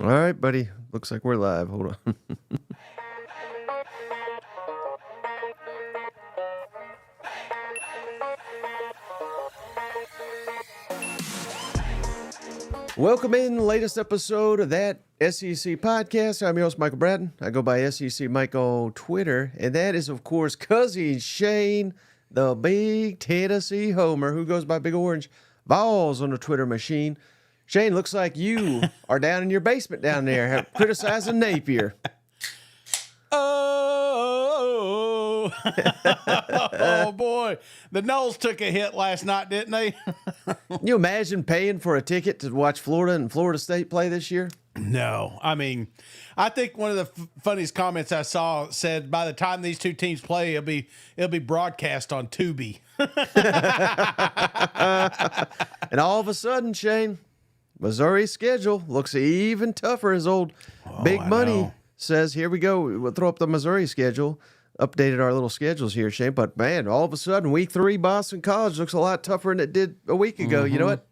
All right, buddy. Looks like we're live. Hold on. Welcome in the latest episode of that SEC podcast. I'm your host, Michael Bratton. I go by SEC Mike on Twitter. And that is, of course, cousin Shane, the big Tennessee homer, who goes by Big Orange Balls on the Twitter machine. Shane, looks like you are down in your basement down there criticizing Napier. Oh, oh boy. The Knowles took a hit last night, didn't they? Can you imagine paying for a ticket to watch Florida and Florida State play this year? No. I mean, I think one of the funniest comments I saw said by the time these two teams play, it'll be broadcast on Tubi. And all of a sudden, Shane, Missouri's schedule looks even tougher. As old Big Money says, here we go. We'll throw up the Missouri schedule. Updated our little schedules here, Shane. But, man, all of a sudden, week 3, Boston College looks a lot tougher than it did a week ago. You know what?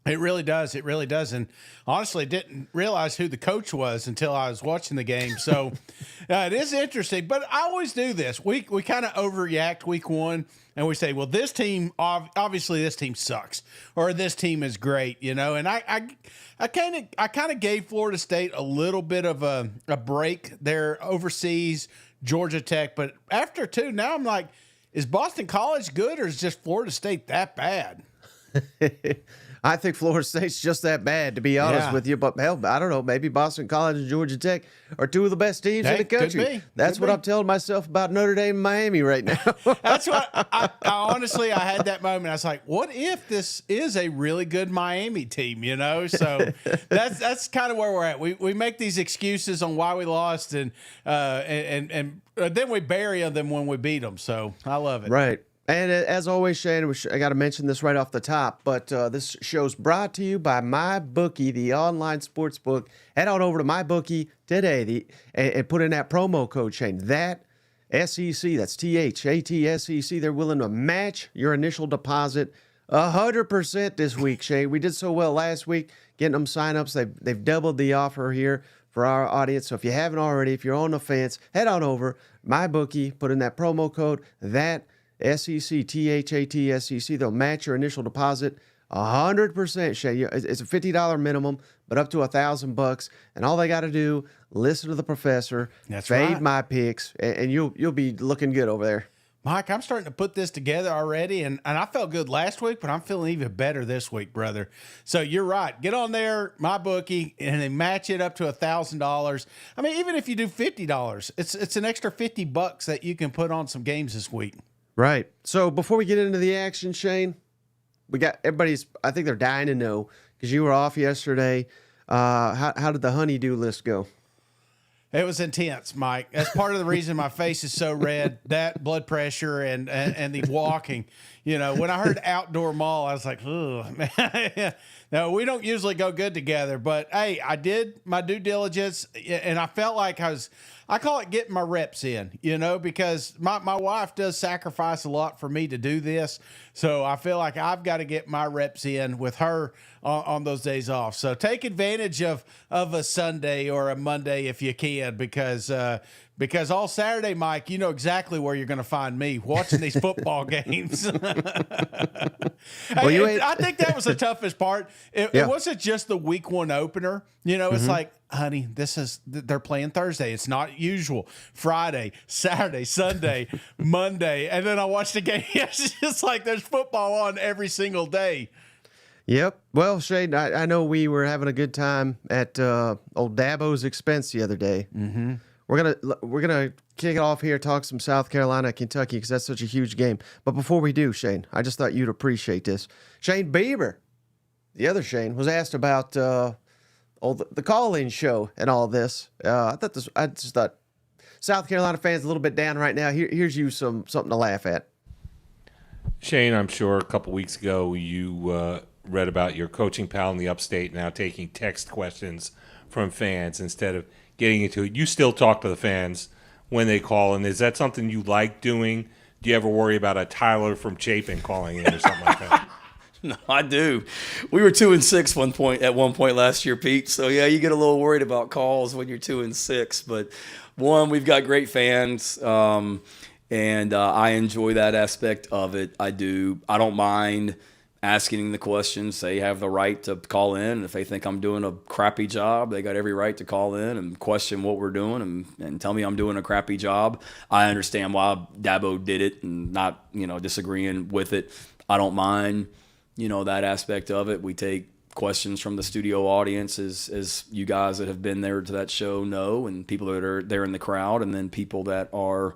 It really does. It really does. And honestly, didn't realize who the coach was until I was watching the game. So it is interesting. But I always do this. We kind of overreact week 1, and we say, well, this team, obviously this team sucks, or this team is great, you know. And I kind of gave Florida State a little bit of a break there overseas, Georgia Tech. But after 2, now I'm like, is Boston College good, or is just Florida State that bad? I think Florida State's just that bad, to be honest with you. But, hell, I don't know. Maybe Boston College and Georgia Tech are 2 of the best teams in the country. That's what I'm telling myself about Notre Dame and Miami right now. That's what I honestly, I had that moment. I was like, what if this is a really good Miami team, you know? So that's kind of where we're at. We make these excuses on why we lost, and then we bury them when we beat them. So I love it. Right. And as always, Shane, I got to mention this right off the top, but this show's brought to you by MyBookie, the online sports book. Head on over to MyBookie today and put in that promo code, Shane. That SEC, that's THATSEC. They're willing to match your initial deposit 100% this week, Shane. We did so well last week getting them signups. They've doubled the offer here for our audience. So if you haven't already, if you're on the fence, head on over MyBookie, put in that promo code, that SEC, THATSEC. They'll match your initial deposit 100%, Shay. It's a $50 minimum, but up to $1,000. And all they got to do, listen to the professor, fade my picks, and you'll be looking good over there. Mike, I'm starting to put this together already, and I felt good last week, but I'm feeling even better this week, brother. So you're right. Get on there, MyBookie, and then match it up to $1,000. I mean, even if you do $50, it's an extra $50 that you can put on some games this week. Right. So before we get into the action, Shane, we got everybody's, I think they're dying to know, because you were off yesterday. How did the honeydew list go? It was intense, Mike. That's part of the reason my face is so red, that blood pressure and the walking. You know, when I heard outdoor mall, I was like, oh, man. No, we don't usually go good together. But, hey, I did my due diligence, and I felt like I call it getting my reps in, you know, because my wife does sacrifice a lot for me to do this. So I feel like I've got to get my reps in with her on those days off. So take advantage of a Sunday or a Monday if you can, because all Saturday, Mike, you know exactly where you're going to find me watching these football games. I think that was the toughest part. It wasn't just the week 1 opener. You know, it's like, honey, they're playing Thursday. It's not usual. Friday, Saturday, Sunday, Monday. And then I watched the game. It's just like there's football on every single day. Yep. Well, Shane, I know we were having a good time at old Dabo's expense the other day. Mm-hmm. We're gonna kick it off here, talk some South Carolina, Kentucky, because that's such a huge game. But before we do, Shane, I just thought you'd appreciate this. Shane Bieber, the other Shane, was asked about the call-in show and all this. I just thought South Carolina fans a little bit down right now. Here's you something to laugh at. Shane, I'm sure a couple weeks ago you read about your coaching pal in the upstate now taking text questions from fans instead of getting into it. You still talk to the fans when they call, and is that something you like doing? Do you ever worry about a Tyler from Chapin calling in or something like that? No, I do. We were 2-6 at one point last year, Pete. So yeah, you get a little worried about calls when you're 2-6. But we've got great fans, and I enjoy that aspect of it. I do. I don't mind asking the questions. They have the right to call in. And if they think I'm doing a crappy job, they got every right to call in and question what we're doing and tell me I'm doing a crappy job. I understand why Dabo did it and not, disagreeing with it. I don't mind, that aspect of it. We take questions from the studio audience as you guys that have been there to that show know, and people that are there in the crowd, and then people that are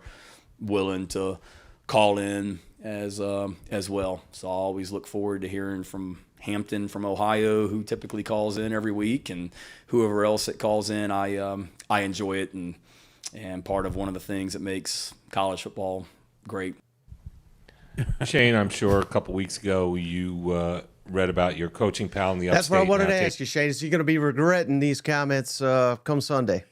willing to call in as well. So I always look forward to hearing from Hampton from Ohio, who typically calls in every week, and whoever else that calls in. I enjoy it, and part of one of the things that makes college football great. Shane, I'm sure a couple weeks ago you read about your coaching pal in the upstate. That's what I wanted to ask you, Shane. Is you going to be regretting these comments come Sunday?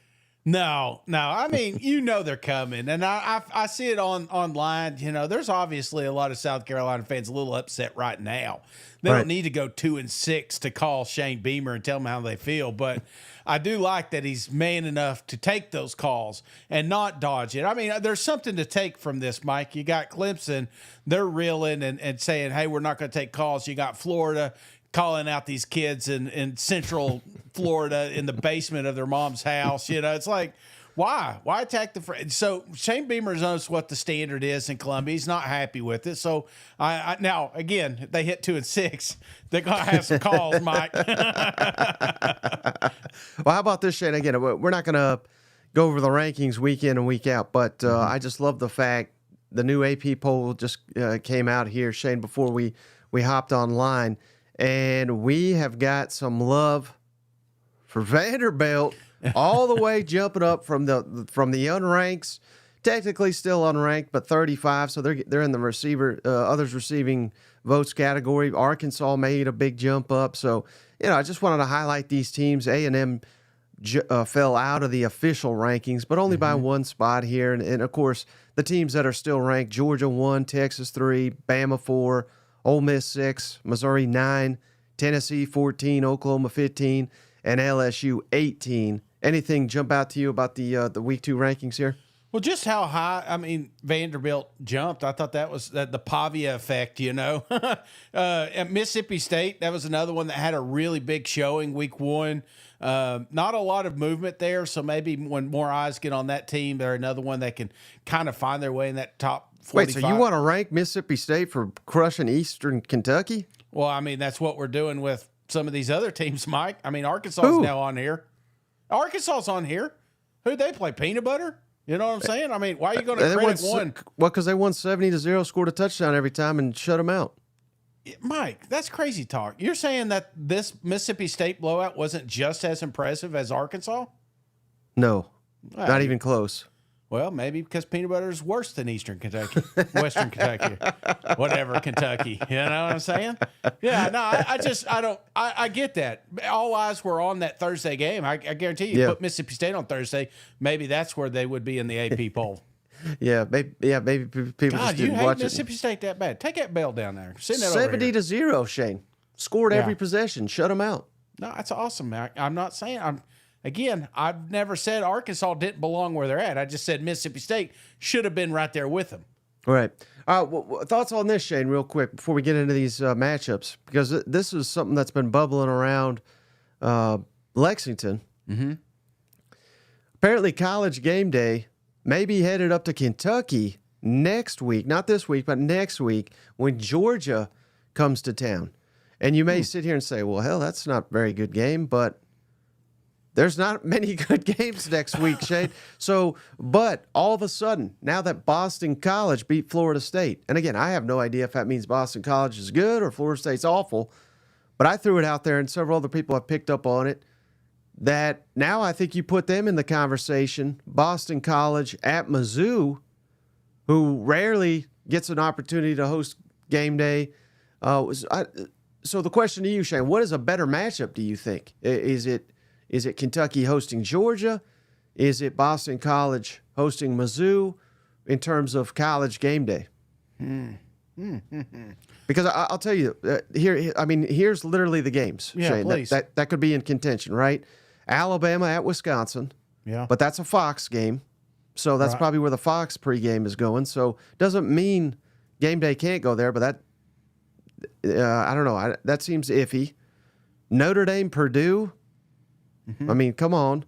No. I mean, they're coming, and I see it online. There's obviously a lot of South Carolina fans a little upset right now. They don't need to go 2-6 to call Shane Beamer and tell him how they feel, but I do like that he's man enough to take those calls and not dodge it. I mean, there's something to take from this, Mike. You got Clemson, they're reeling and saying, hey, we're not going to take calls. You got Florida calling out these kids in central Florida in the basement of their mom's house. It's like, why attack the friend? So Shane Beamer knows what the standard is in Columbia. He's not happy with it. So now again, if they hit 2-6, they're gonna have some calls, Mike. Well, how about this, Shane? Again, we're not gonna go over the rankings week in and week out, but I just love the fact the new AP poll just came out here, Shane, before we hopped online. And we have got some love for Vanderbilt all the way jumping up from the unranks, technically still unranked, but 35. So they're in the others receiving votes category. Arkansas made a big jump up. So I just wanted to highlight these teams. A&M fell out of the official rankings, but only by one spot here. And of course, the teams that are still ranked: Georgia 1, Texas 3, Bama 4. Ole Miss 6, Missouri 9, Tennessee 14, Oklahoma 15, and LSU 18. Anything jump out to you about the week 2 rankings here? Well, just how high, Vanderbilt jumped. I thought that was the Pavia effect, At Mississippi State, that was another one that had a really big showing week 1. Not a lot of movement there, so maybe when more eyes get on that team, they're another one that can kind of find their way in that top 45. Wait, so you want to rank Mississippi State for crushing Eastern Kentucky? Well, that's what we're doing with some of these other teams, Mike. Arkansas is now on here. Arkansas's on here. Who'd they play? Peanut Butter? You know what I'm saying? Why are you going to credit one? Well, because they won 70-0, scored a touchdown every time, and shut them out. Mike, that's crazy talk. You're saying that this Mississippi State blowout wasn't just as impressive as Arkansas? No, not even close. Well, maybe because peanut butter is worse than Eastern Kentucky, Western Kentucky, whatever Kentucky. You know what I'm saying? Yeah, no, I get that. All eyes were on that Thursday game. I guarantee you, put Mississippi State on Thursday, maybe that's where they would be in the AP poll. Maybe people God, just you didn't hate watch Mississippi State that bad. Take that bell down there. Send that 70-0, Shane. Scored every possession. Shut them out. No, that's awesome, man. I'm not saying Again, I've never said Arkansas didn't belong where they're at. I just said Mississippi State should have been right there with them. All right. Thoughts on this, Shane, real quick, before we get into these matchups, because this is something that's been bubbling around Lexington. Mm-hmm. Apparently, College GameDay may be headed up to Kentucky next week, not this week, but next week, when Georgia comes to town. And you may sit here and say, well, hell, that's not a very good game, but there's not many good games next week, Shane. But all of a sudden, now that Boston College beat Florida State, and again, I have no idea if that means Boston College is good or Florida State's awful, but I threw it out there, and several other people have picked up on it, that now I think you put them in the conversation. Boston College at Mizzou, who rarely gets an opportunity to host game day. So the question to you, Shane, what is a better matchup, do you think? Is it Kentucky hosting Georgia? Is it Boston College hosting Mizzou in terms of College GameDay? Because I'll tell you, here's literally the games, Yeah, Shane, please. that could be in contention, right? Alabama at Wisconsin, Yeah. but that's a Fox game, so that's Right. probably where the Fox pregame is going. So doesn't mean game day can't go there, but that I don't know. That seems iffy. Notre Dame, Purdue. I mean, come on.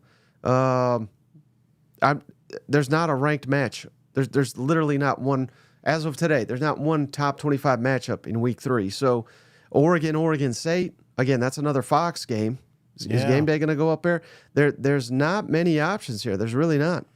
There's not a ranked match. There's literally not one as of today. There's not one top 25 matchup in week 3. So, Oregon State, again, that's another Fox game. Is game day going to go up there? There's not many options here. There's really not.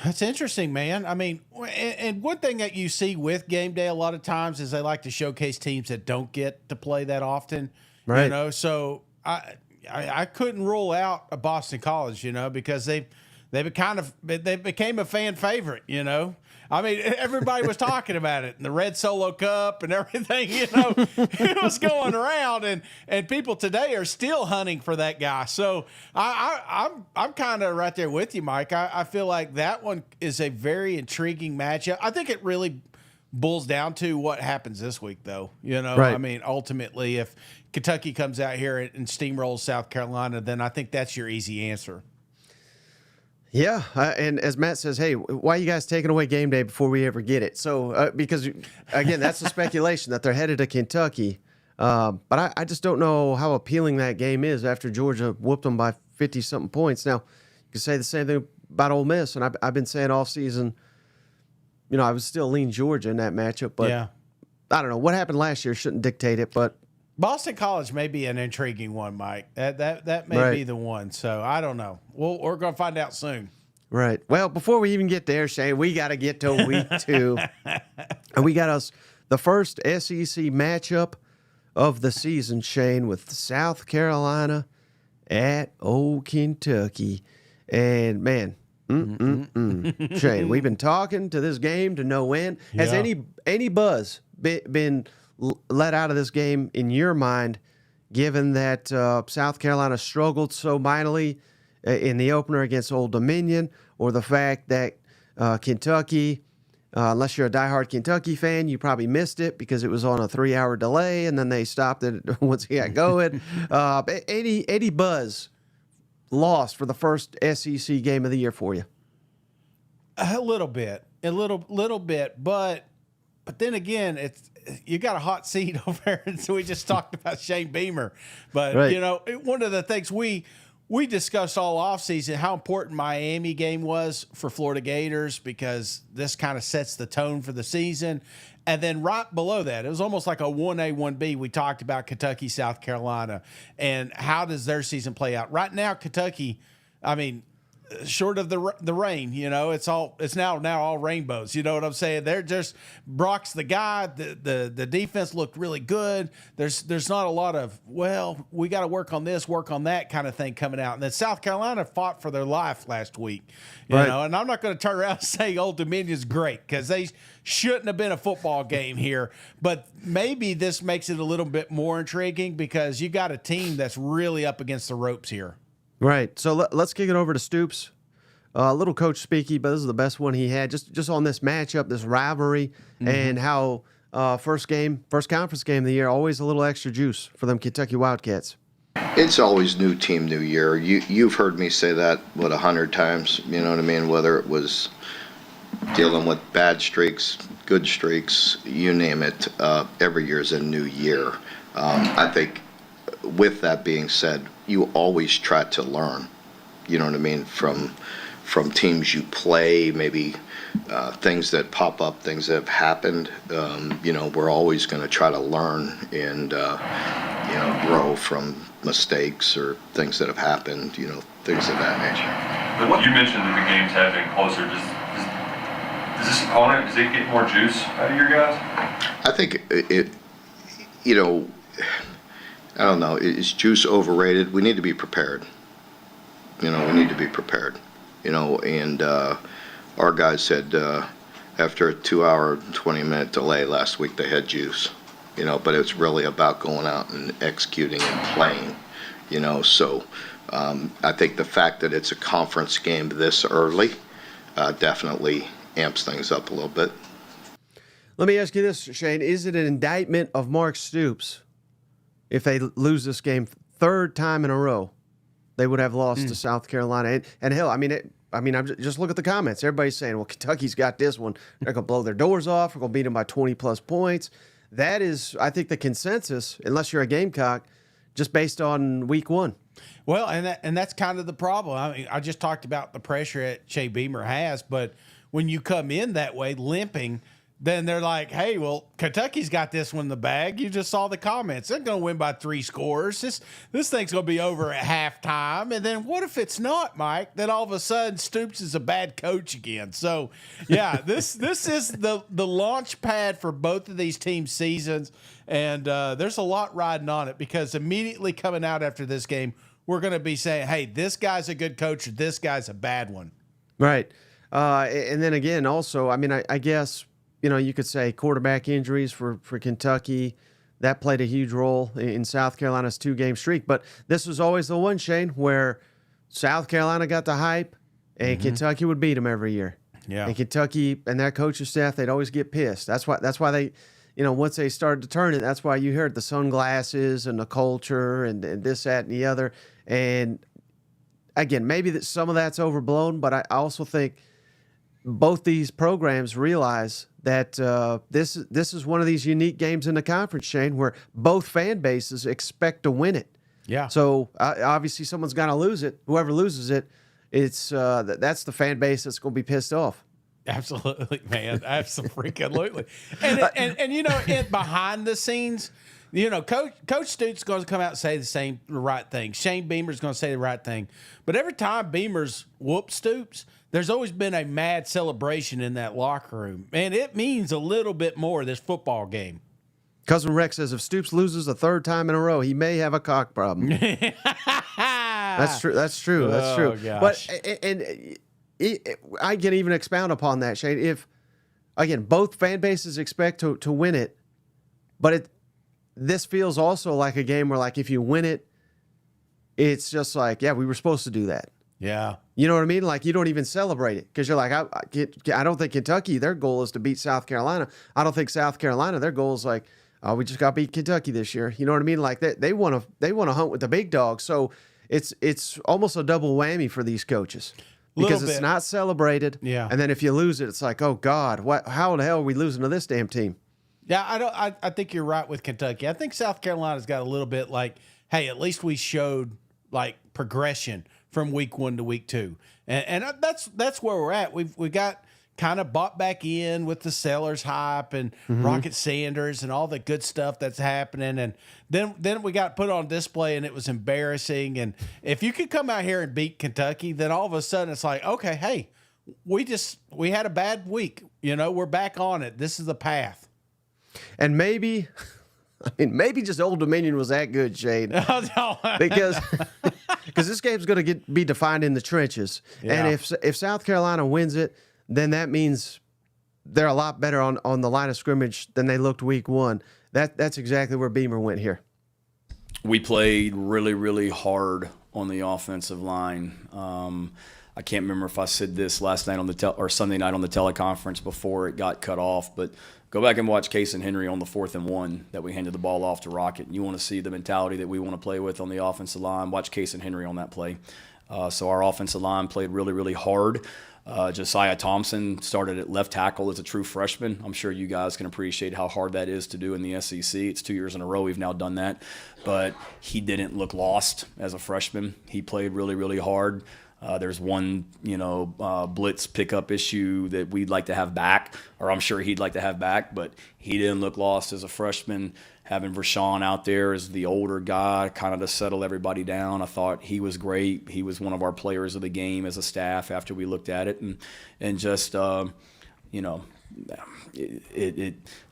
That's interesting, man. I mean, and one thing that you see with game day a lot of times is they like to showcase teams that don't get to play that often. Right. You know, so I couldn't rule out a Boston College, you know, because they became a fan favorite, you know. I mean, everybody was talking about it, and the Red Solo Cup and everything, you know, it was going around, and people today are still hunting for that guy. So I'm kind of right there with you, Mike. I feel like that one is a very intriguing matchup. I think it really boils down to what happens this week, though. You know, Right. I mean, ultimately, if Kentucky comes out here and steamrolls South Carolina, then I think that's your easy answer. Yeah, and as Matt says, hey, why are you guys taking away game day before we ever get it? So, because, again, that's the speculation that they're headed to Kentucky. But I just don't know how appealing that game is after Georgia whooped them by 50-something points. Now, you can say the same thing about Ole Miss, and I've been saying all season, you know, I was still lean Georgia in that matchup. But Yeah. I don't know. What happened last year shouldn't dictate it, but Boston College may be an intriguing one, Mike. That may Right. be the one. So I don't know. We're going to find out soon. right. Well, before we even get there, Shane, we got to get to week 2. And we got us the first SEC matchup of the season, Shane, with South Carolina at Old Kentucky. And, man, Shane, we've been talking to this game to no end. Has Yeah. any buzz been let out of this game in your mind, given that South Carolina struggled so mightily in the opener against Old Dominion, or the fact that Kentucky, unless you're a diehard Kentucky fan, you probably missed it because it was on a 3-hour delay and then they stopped it once it got going. Any buzz lost for the first SEC game of the year for you? A little bit, but then again, you got a hot seat over there, and so we just talked about Shane Beamer. But Right. you know, one of the things we discussed all offseason how important Miami game was for Florida Gators, because this kind of sets the tone for the season. And then right below that, it was almost like a 1A, 1B. We talked about Kentucky, South Carolina, and how does their season play out? Right now, Kentucky, I mean, short of the rain, you know, it's now all rainbows. You know what I'm saying? They're just Brock's the guy. The defense looked really good. There's not a lot of, well, we got to work on this, work on that kind of thing coming out. And then South Carolina fought for their life last week, you Right. know. And I'm not going to turn around and say Old Dominion's great, because they shouldn't have been a football game here. But maybe this makes it a little bit more intriguing because you got a team that's really up against the ropes here. Right. So let's kick it over to Stoops. A little Coach Speaky, but this is the best one he had. Just on this matchup, this rivalry, and how first conference game of the year, always a little extra juice for them Kentucky Wildcats. It's always new team, new year. You've heard me say that, 100 times, you know what I mean? Whether it was dealing with bad streaks, good streaks, you name it, every year is a new year. I think with that being said, you always try to learn, you know what I mean, from teams you play, maybe things that pop up, things that have happened. You know, we're always going to try to learn and, you know, grow from mistakes or things that have happened, you know, things of that nature. But you mentioned that the games have been closer. Does this opponent, does it get more juice out of your guys? I think it, you know, I don't know, is juice overrated? We need to be prepared. You know, we need to be prepared. You know, and our guys said after a 2-hour, 20-minute delay last week, they had juice. You know, but it's really about going out and executing and playing. You know, so I think the fact that it's a conference game this early definitely amps things up a little bit. Let me ask you this, Shane. Is it an indictment of Mark Stoops if they lose this game third time in a row? They would have lost to South Carolina. And hell, just look at the comments. Everybody's saying, well, Kentucky's got this one. They're going to blow their doors off. We're going to beat them by 20-plus points. That is, I think, the consensus, unless you're a Gamecock, just based on week one. Well, and that's kind of the problem. I mean, I just talked about the pressure that Shea Beamer has, but when you come in that way, limping, then they're like, hey, well, Kentucky's got this one in the bag. You just saw the comments. They're going to win by 3 scores. This thing's going to be over at halftime. And then what if it's not, Mike? Then all of a sudden Stoops is a bad coach again. So, yeah, this is the launch pad for both of these team seasons. And there's a lot riding on it because immediately coming out after this game, we're going to be saying, hey, this guy's a good coach or this guy's a bad one. Right. And then again, also, I guess, you could say quarterback injuries for Kentucky. That played a huge role in South Carolina's 2-game streak. But this was always the one, Shane, where South Carolina got the hype and Kentucky would beat them every year. Yeah. And Kentucky and their coaching staff, they'd always get pissed. That's why they, once they started to turn it, that's why you heard the sunglasses and the culture and this, that, and the other. And again, maybe that some of that's overblown, but I also think both these programs realize that this is one of these unique games in the conference, Shane, where both fan bases expect to win it. Yeah. So obviously someone's got to lose it. Whoever loses it, it's that's the fan base that's going to be pissed off. Absolutely, man. Absolutely. And behind the scenes, Coach Stoops going to come out and say the right thing. Shane Beamer's going to say the right thing. But every time Beamer's whooped Stoops, there's always been a mad celebration in that locker room. And it means a little bit more this football game. Cousin Rex says if Stoops loses a third time in a row, he may have a cock problem. That's true. That's true. That's true. Gosh. But I can even expound upon that, Shane. If, again, both fan bases expect to win it, but this feels also like a game where, like, if you win it, it's just like, yeah, we were supposed to do that. Yeah. You know what I mean? Like, you don't even celebrate it because you're like, I don't think Kentucky, their goal is to beat South Carolina. I don't think South Carolina, their goal is like, oh, we just got to beat Kentucky this year. You know what I mean? Like, they want to hunt with the big dogs. So it's almost a double whammy for these coaches because it's not celebrated. Yeah. And then if you lose it, it's like, oh God, how the hell are we losing to this damn team? Yeah, I think you're right with Kentucky. I think South Carolina's got a little bit like, hey, at least we showed like progression from week 1 to week 2, and that's where we're at. We got kind of bought back in with the Sellers hype and Rocket Sanders and all the good stuff that's happening, and then we got put on display and it was embarrassing. And if you could come out here and beat Kentucky, then all of a sudden it's like, okay, hey, we had a bad week. We're back on it. This is the path. And maybe just Old Dominion was that good, Shane. because this game's going to be defined in the trenches. Yeah. And if South Carolina wins it, then that means they're a lot better on the line of scrimmage than they looked week 1. That's exactly where Beamer went here. We played really, really hard on the offensive line. I can't remember if I said this last night or Sunday night on the teleconference before it got cut off, but go back and watch Case and Henry on the 4th and 1 that we handed the ball off to Rocket. You want to see the mentality that we want to play with on the offensive line. Watch Case and Henry on that play. So our offensive line played really, really hard. Josiah Thompson started at left tackle as a true freshman. I'm sure you guys can appreciate how hard that is to do in the SEC. It's 2 years in a row we've now done that. But he didn't look lost as a freshman. He played really, really hard. There's one, blitz pickup issue that we'd like to have back, or I'm sure he'd like to have back, but he didn't look lost as a freshman. Having Rashawn out there as the older guy, kind of to settle everybody down, I thought he was great. He was one of our players of the game as a staff after we looked at it, and just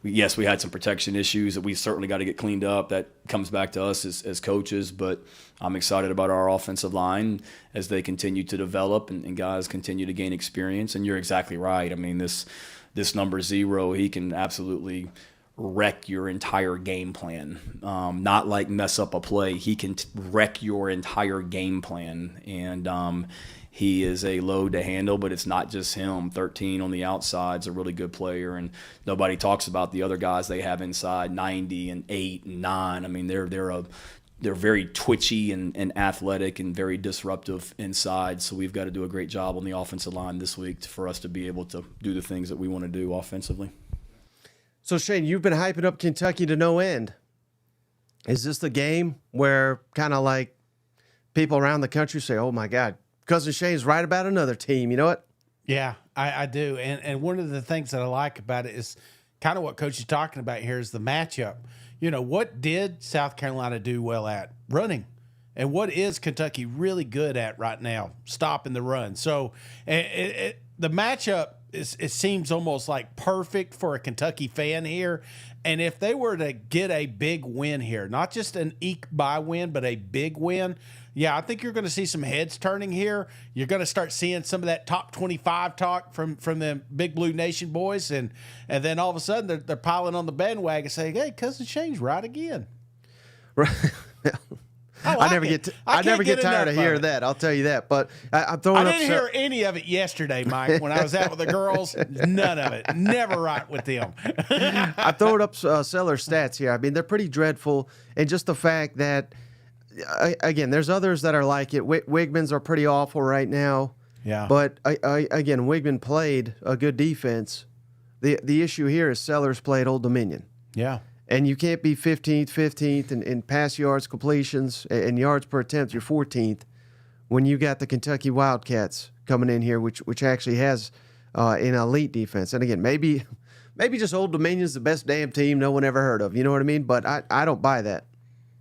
yes, we had some protection issues that we certainly got to get cleaned up. That comes back to us as coaches, but I'm excited about our offensive line as they continue to develop and guys continue to gain experience. And you're exactly right. I mean, this number 0, he can absolutely wreck your entire game plan. Not like mess up a play. He can wreck your entire game plan. And he is a load to handle, but it's not just him. 13 on the outside is a really good player, and nobody talks about the other guys they have inside, 90 and 8 and 9. I mean, they're very twitchy and athletic and very disruptive inside. So we've got to do a great job on the offensive line this week for us to be able to do the things that we want to do offensively. So, Shane, you've been hyping up Kentucky to no end. Is this the game where kind of like people around the country say, oh, my God, Cousin Shane's right about another team. You know what? Yeah, I do. And one of the things that I like about it is kind of what Coach is talking about here is the matchup. You know, what did South Carolina do well at? Running. And what is Kentucky really good at right now? Stopping the run. So the matchup, it seems almost like perfect for a Kentucky fan here. And if they were to get a big win here, not just an eke by win, but a big win, yeah, I think you're going to see some heads turning here. You're going to start seeing some of that top 25 talk from the Big Blue Nation boys, and then all of a sudden they're piling on the bandwagon saying, "Hey, Cousin Shane's right again." Right. I never get tired of hearing it. that. I'll tell you that. But I'm throwing I didn't hear any of it yesterday, Mike. When I was out with the girls, none of it. Never right with them. I'm throwing up Seller stats here. I mean, they're pretty dreadful, and just the fact that. Again, there's others that are like it. Wigman's are pretty awful right now. Yeah. But again, Wigman played a good defense. The issue here is Sellers played Old Dominion. Yeah. And you can't be 15th in pass yards, completions, and yards per attempt. You're 14th when you got the Kentucky Wildcats coming in here, which actually has an elite defense. And again, maybe just Old Dominion's the best damn team no one ever heard of. You know what I mean? But I don't buy that.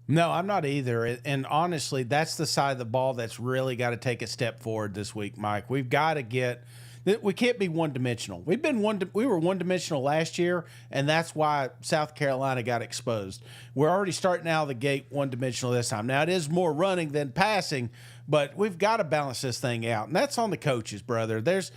No, I'm not either. And honestly, that's the side of the ball that's really got to take a step forward this week, Mike. We've got to get – we can't be one-dimensional. We were one-dimensional last year, and that's why South Carolina got exposed. We're already starting out of the gate one-dimensional this time. Now, it is more running than passing, but we've got to balance this thing out, and that's on the coaches, brother. There's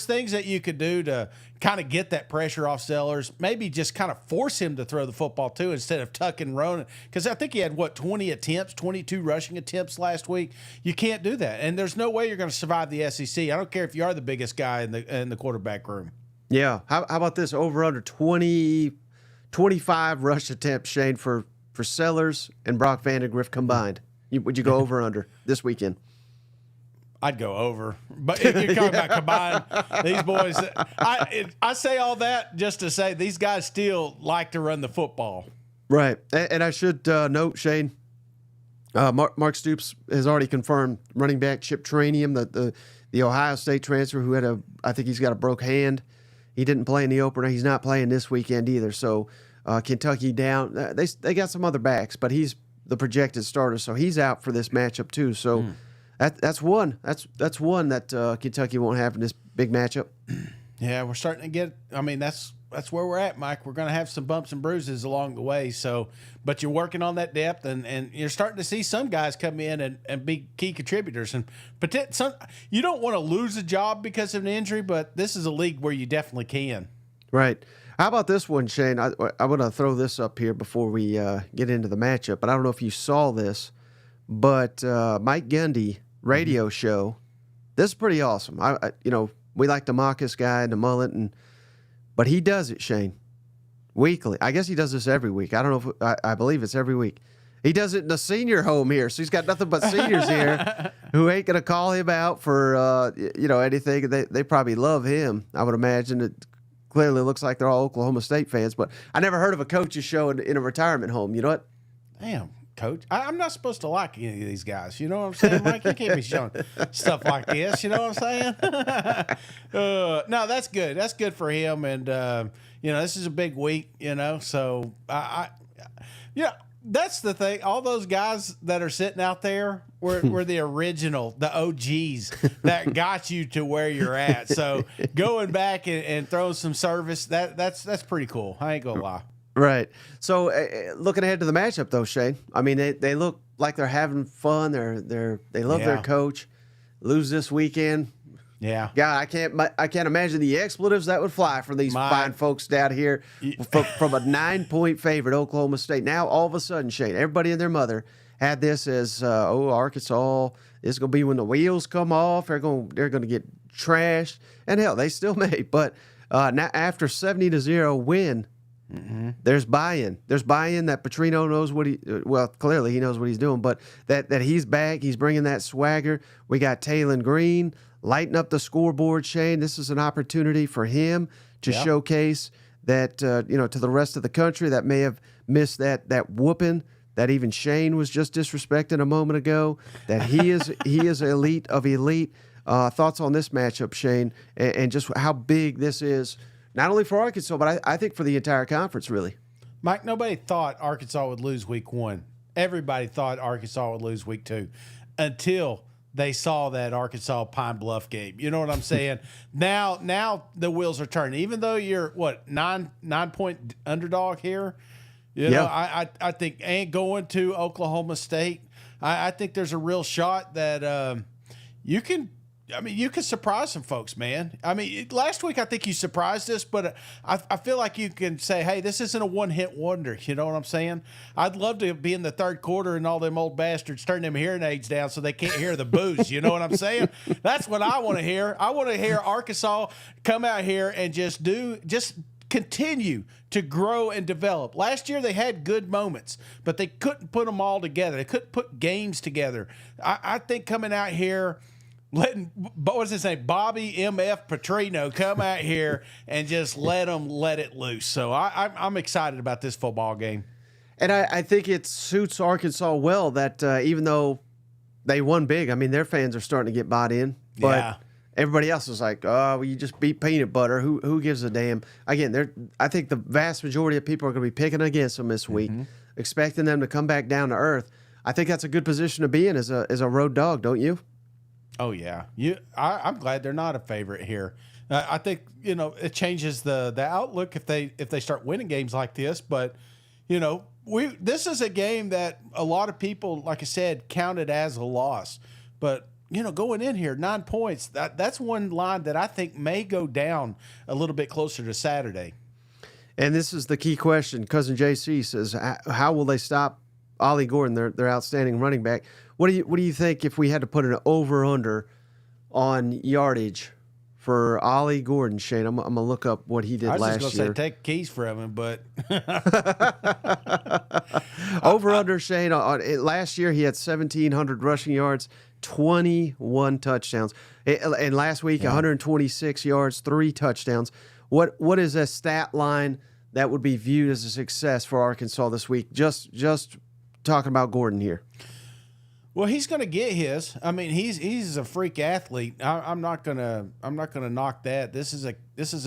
things that you could do to kind of get that pressure off Sellers, maybe just kind of force him to throw the football too instead of tuck and run. Because I think he had, 22 rushing attempts last week. You can't do that, and there's no way you're going to survive the SEC. I don't care if you are the biggest guy in the quarterback room. Yeah. How about this? Over under 25 rush attempts, Shane, for Sellers and Brock Vandegrift combined. Would you go over or under this weekend? I'd go over. But if you're talking about combined, these boys, I say all that just to say these guys still like to run the football. Right. And I should note, Shane, Mark Stoops has already confirmed running back Chip Tranium, the Ohio State transfer who I think he's got a broke hand. He didn't play in the opener. He's not playing this weekend either. So Kentucky down. They got some other backs, but he's the projected starter, so he's out for this matchup too. So that's one. That's one that Kentucky won't have in this big matchup. Yeah, we're starting to get. I mean, that's where we're at, Mike. We're going to have some bumps and bruises along the way. So, but you're working on that depth, and you're starting to see some guys come in and be key contributors. And you don't want to lose a job because of an injury, but this is a league where you definitely can. Right. How about this one, Shane? I want to throw this up here before we get into the matchup, but I don't know if you saw this, but Mike Gundy radio show. This is pretty awesome. We like to mock this guy and the mullet, but he does it, Shane, weekly. I guess he does this every week. I don't know if I believe it's every week. He does it in the senior home here, so he's got nothing but seniors here who ain't gonna call him out for anything. They probably love him. I would imagine it. Clearly looks like they're all Oklahoma State fans, but I never heard of a coach's show in a retirement home. You know what? Damn, Coach. I'm not supposed to like any of these guys. You know what I'm saying, Mike? You can't be showing stuff like this. You know what I'm saying? No, that's good. That's good for him. And, this is a big week, So, that's the thing. All those guys that are sitting out there were the original, the OGs that got you to where you're at. So going back and throwing some service, that's pretty cool. I ain't gonna lie. Right. So looking ahead to the matchup, though, Shane. I mean, they look like they're having fun. They love their coach. Lose this weekend. Yeah. God, I can't imagine the expletives that would fly from these fine folks down here from a 9-point favorite, Oklahoma State. Now, all of a sudden, Shane, everybody and their mother had this as, Arkansas is going to be when the wheels come off. They're going to get trashed. And hell, they still may. But now after 70-0 win, there's buy-in. There's buy-in that Petrino knows clearly he knows what he's doing, but that he's back. He's bringing that swagger. We got Taylon Green lighting up the scoreboard, Shane. This is an opportunity for him to showcase that, to the rest of the country that may have missed that whooping that even Shane was just disrespecting a moment ago, that he is elite of elite. Thoughts on this matchup, Shane, and just how big this is, not only for Arkansas, but I think for the entire conference, really. Mike, nobody thought Arkansas would lose week 1. Everybody thought Arkansas would lose week 2 until they saw that Arkansas Pine Bluff game. You know what I'm saying? Now the wheels are turning. Even though you're, 9-point underdog here, you know, I think, and going to Oklahoma State, I think there's a real shot that you can surprise some folks, man. I mean, last week I think you surprised us, but I feel like you can say, hey, this isn't a one-hit wonder. You know what I'm saying? I'd love to be in the third quarter and all them old bastards turn them hearing aids down so they can't hear the booze. You know what I'm saying? That's what I want to hear. I want to hear Arkansas come out here and just continue to grow and develop. Last year they had good moments, but they couldn't put them all together. They couldn't put games together. I think coming out here, letting, what's his name, Bobby M.F. Petrino come out here and just let it loose. So I'm excited about this football game. And I think it suits Arkansas well that even though they won big, I mean, their fans are starting to get bought in. But everybody else is like, oh, well, you just beat peanut butter. Who gives a damn? Again, I think the vast majority of people are going to be picking against them this week, expecting them to come back down to earth. I think that's a good position to be in as a road dog, don't you? Oh yeah, I'm glad they're not a favorite here. I think it changes the outlook if they start winning games like this. But this is a game that a lot of people, like I said, counted as a loss. But going in here, 9 points. That's one line that I think may go down a little bit closer to Saturday. And this is the key question. Cousin JC says, how will they stop Ollie Gordon, their outstanding running back? What do you think if we had to put an over-under on yardage for Ollie Gordon, Shane? I'm going to look up what he did last year. I was just going to say take keys from him, but over-under, Shane. Last year he had 1,700 rushing yards, 21 touchdowns. And last week, 126 yards, 3 touchdowns. What is a stat line that would be viewed as a success for Arkansas this week? Just talking about Gordon here. Well, he's going to get his. I mean, he's a freak athlete. I'm not gonna knock that. This is a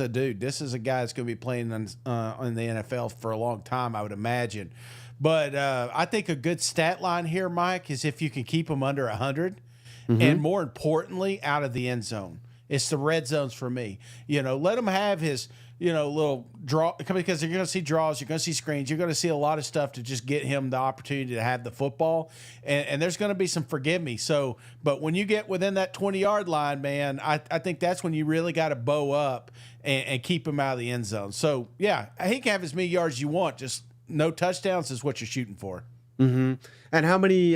dude. This is a guy that's going to be playing in the NFL for a long time, I would imagine. But I think a good stat line here, Mike, is if you can keep him under 100, and more importantly, out of the end zone. It's the red zones for me. Let him have his little draw, because you're going to see draws, you're going to see screens, you're going to see a lot of stuff to just get him the opportunity to have the football, and there's going to be some forgive me. So, but when you get within that 20-yard line, man, I think that's when you really got to bow up and keep him out of the end zone. So, yeah, he can have as many yards as you want, just no touchdowns is what you're shooting for. And how many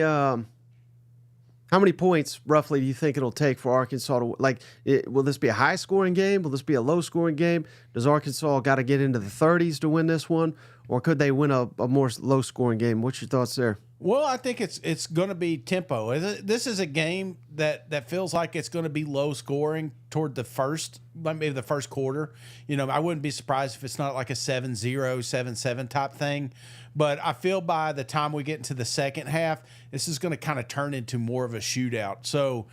points roughly do you think it'll take for Arkansas to will this be a high-scoring game? Will this be a low-scoring game? Does Arkansas got to get into the 30s to win this one, or could they win a more low-scoring game? What's your thoughts there? Well, I think it's going to be tempo. This is a game that feels like it's going to be low-scoring toward maybe the first quarter. I wouldn't be surprised if it's not like a 7-0, 7-7 type thing. But I feel by the time we get into the second half, this is going to kind of turn into more of a shootout. So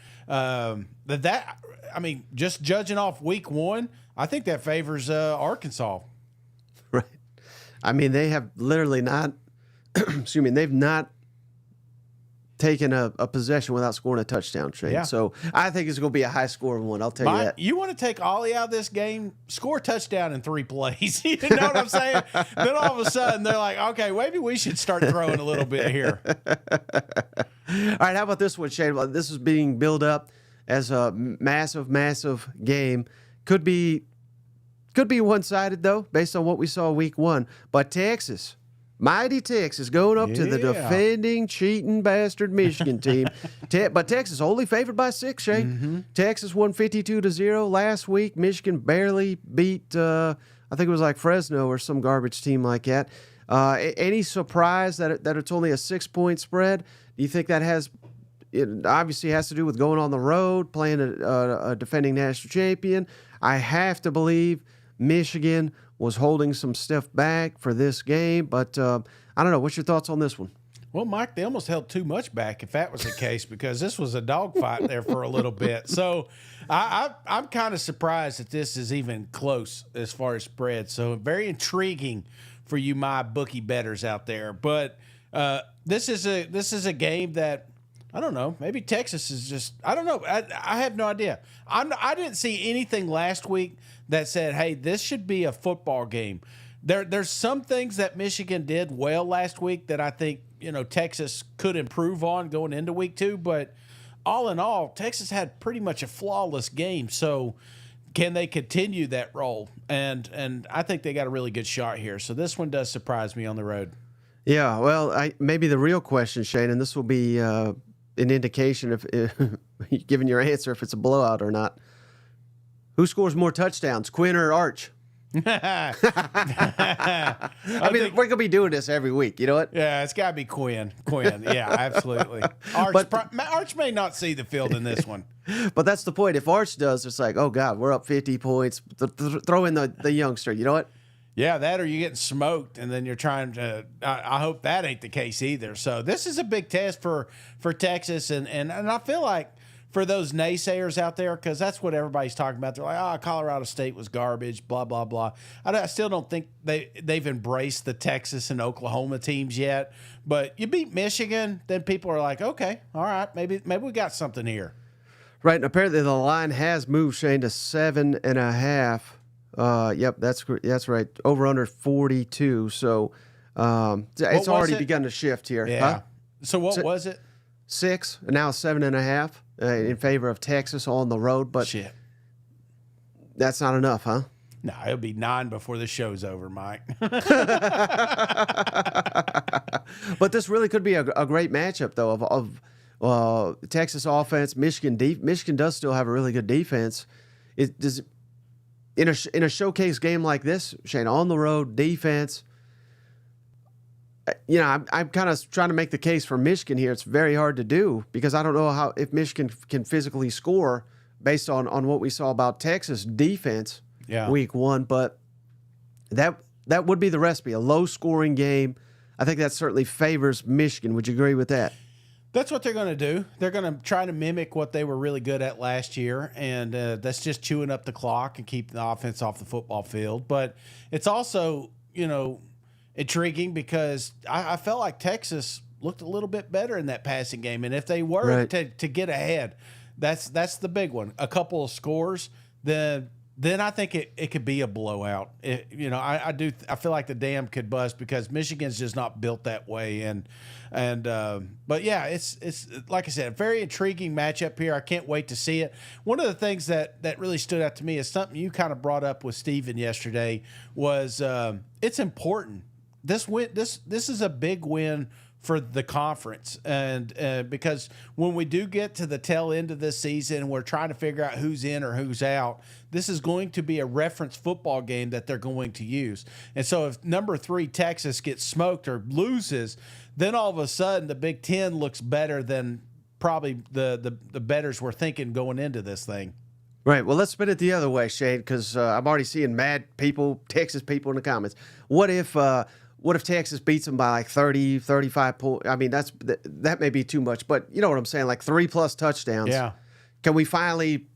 just judging off week 1, I think that favors Arkansas. Right. I mean, they have literally not they've not taken a possession without scoring a touchdown, Shane. Yeah. So I think it's going to be a high-scoring one. I'll tell you that. You want to take Ollie out of this game, score a touchdown in 3 plays. You know what I'm saying? Then all of a sudden they're like, okay, maybe we should start throwing a little bit here. All right, how about this one, Shane? This is being built up as a massive game. Could be one-sided, though, based on what we saw week 1. But Texas, mighty Texas, going up to the defending, cheating bastard Michigan team. But Texas only favored by 6, Shane. Mm-hmm. Texas won 52-0 last week. Michigan barely beat, I think it was like Fresno or some garbage team like that. Any surprise that it's only a 6-point spread? Do you think that it obviously has to do with going on the road, playing a defending national champion? I have to believe Michigan was holding some stuff back for this game, but I don't know. What's your thoughts on this one? Well, Mike, they almost held too much back if that was the case, because this was a dogfight there for a little bit. So I'm kind of surprised that this is even close as far as spread. So very intriguing for you, my bookie bettors out there. But this is a game that, I don't know. Maybe Texas is just, I don't know. I have no idea. I didn't see anything last week that said, hey, this should be a football game. There's some things that Michigan did well last week that I think, Texas could improve on going into week 2. But all in all, Texas had pretty much a flawless game. So can they continue that role? And I think they got a really good shot here. So this one does surprise me on the road. Yeah, well, maybe the real question, Shane, and this will be an indication if given your answer if it's a blowout or not. Who scores more touchdowns, Quinn or Arch? I mean, we're gonna be doing this every week. You know what? Yeah, it's got to be Quinn. Yeah, absolutely. Arch may not see the field in this one. But that's the point. If Arch does, it's like, oh God, we're up 50 points. Throw in the youngster. You know what? Yeah, that or you're getting smoked, and then you're trying to. I hope that ain't the case either. So this is a big test for Texas, and I feel like for those naysayers out there, because that's what everybody's talking about. They're like, Colorado State was garbage, blah, blah, blah. I still don't think they've embraced the Texas and Oklahoma teams yet. But you beat Michigan, then people are like, okay, all right, maybe we got something here. Right, and apparently the line has moved, Shane, to 7.5. Yep, that's right. Over under 42. So it's already begun to shift here. Yeah. Huh? So what was it? 6, and now 7.5 in favor of Texas on the road. But shit, that's not enough, huh? No, it'll be 9 before the show's over, Mike. But this really could be a great matchup, though, of Texas offense. Michigan does still have a really good defense. In a showcase game like this, Shane, on the road defense. I'm kind of trying to make the case for Michigan here. It's very hard to do because I don't know if Michigan can physically score based on what we saw about Texas defense week 1. But that would be the recipe, a low-scoring game. I think that certainly favors Michigan. Would you agree with that? That's what they're going to do. They're going to try to mimic what they were really good at last year, and that's just chewing up the clock and keeping the offense off the football field. But it's also, intriguing because I felt like Texas looked a little bit better in that passing game, and if they were to get ahead, that's the big one. A couple of scores, then I think it could be a blowout. I feel like the dam could bust because Michigan's just not built that way, but yeah, it's like I said, a very intriguing matchup here. I can't wait to see it. One of the things that really stood out to me is something you kind of brought up with Steven yesterday was it's important. This is a big win for the conference, and because when we do get to the tail end of this season and we're trying to figure out who's in or who's out, this is going to be a reference football game that they're going to use. And so if number 3 Texas gets smoked or loses, then all of a sudden the Big Ten looks better than probably the bettors were thinking going into this thing. Right. Well, let's spin it the other way, Shane, because I'm already seeing mad people, Texas people in the comments. What if Texas beats them by like 30, 35 points? I mean, that may be too much, but you know what I'm saying, like 3+ touchdowns. Yeah. Can we finally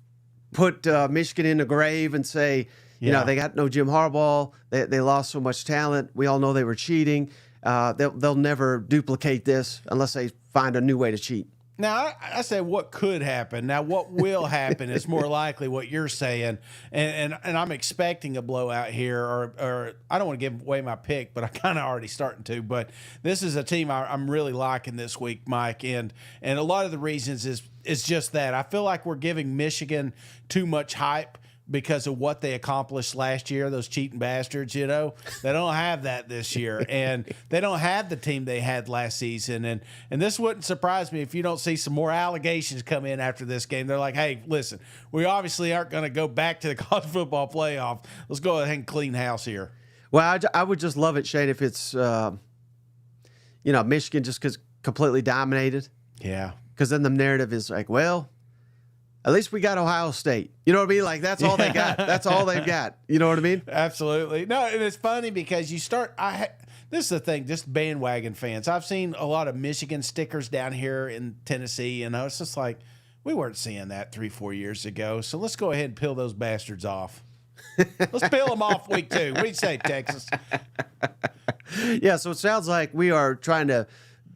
put Michigan in the grave and say, they got no Jim Harbaugh, they lost so much talent, we all know they were cheating, they'll never duplicate this unless they find a new way to cheat? Now, I say what could happen. Now, what will happen is more likely what you're saying, and I'm expecting a blowout here, or I don't want to give away my pick, but I kind of already starting to. But this is a team I'm really liking this week, Mike, and a lot of the reasons is just that. I feel like we're giving Michigan too much hype because of what they accomplished last year, those cheating bastards, They don't have that this year, and they don't have the team they had last season. And this wouldn't surprise me if you don't see some more allegations come in after this game. They're like, hey, listen, we obviously aren't going to go back to the college football playoff. Let's go ahead and clean house here. Well, I would just love it, Shane, if it's, Michigan just completely dominated. Yeah. Because then the narrative is like, well, at least we got Ohio State. You know what I mean? Like, that's all they got. That's all they've got. You know what I mean? Absolutely. No, and it's funny because you start this is the thing, just bandwagon fans. I've seen a lot of Michigan stickers down here in Tennessee, and I was just like, we weren't seeing that 3-4 years ago. So let's go ahead and peel those bastards off. Let's peel them off week 2. What do you say, Texas? Yeah, so it sounds like we are trying to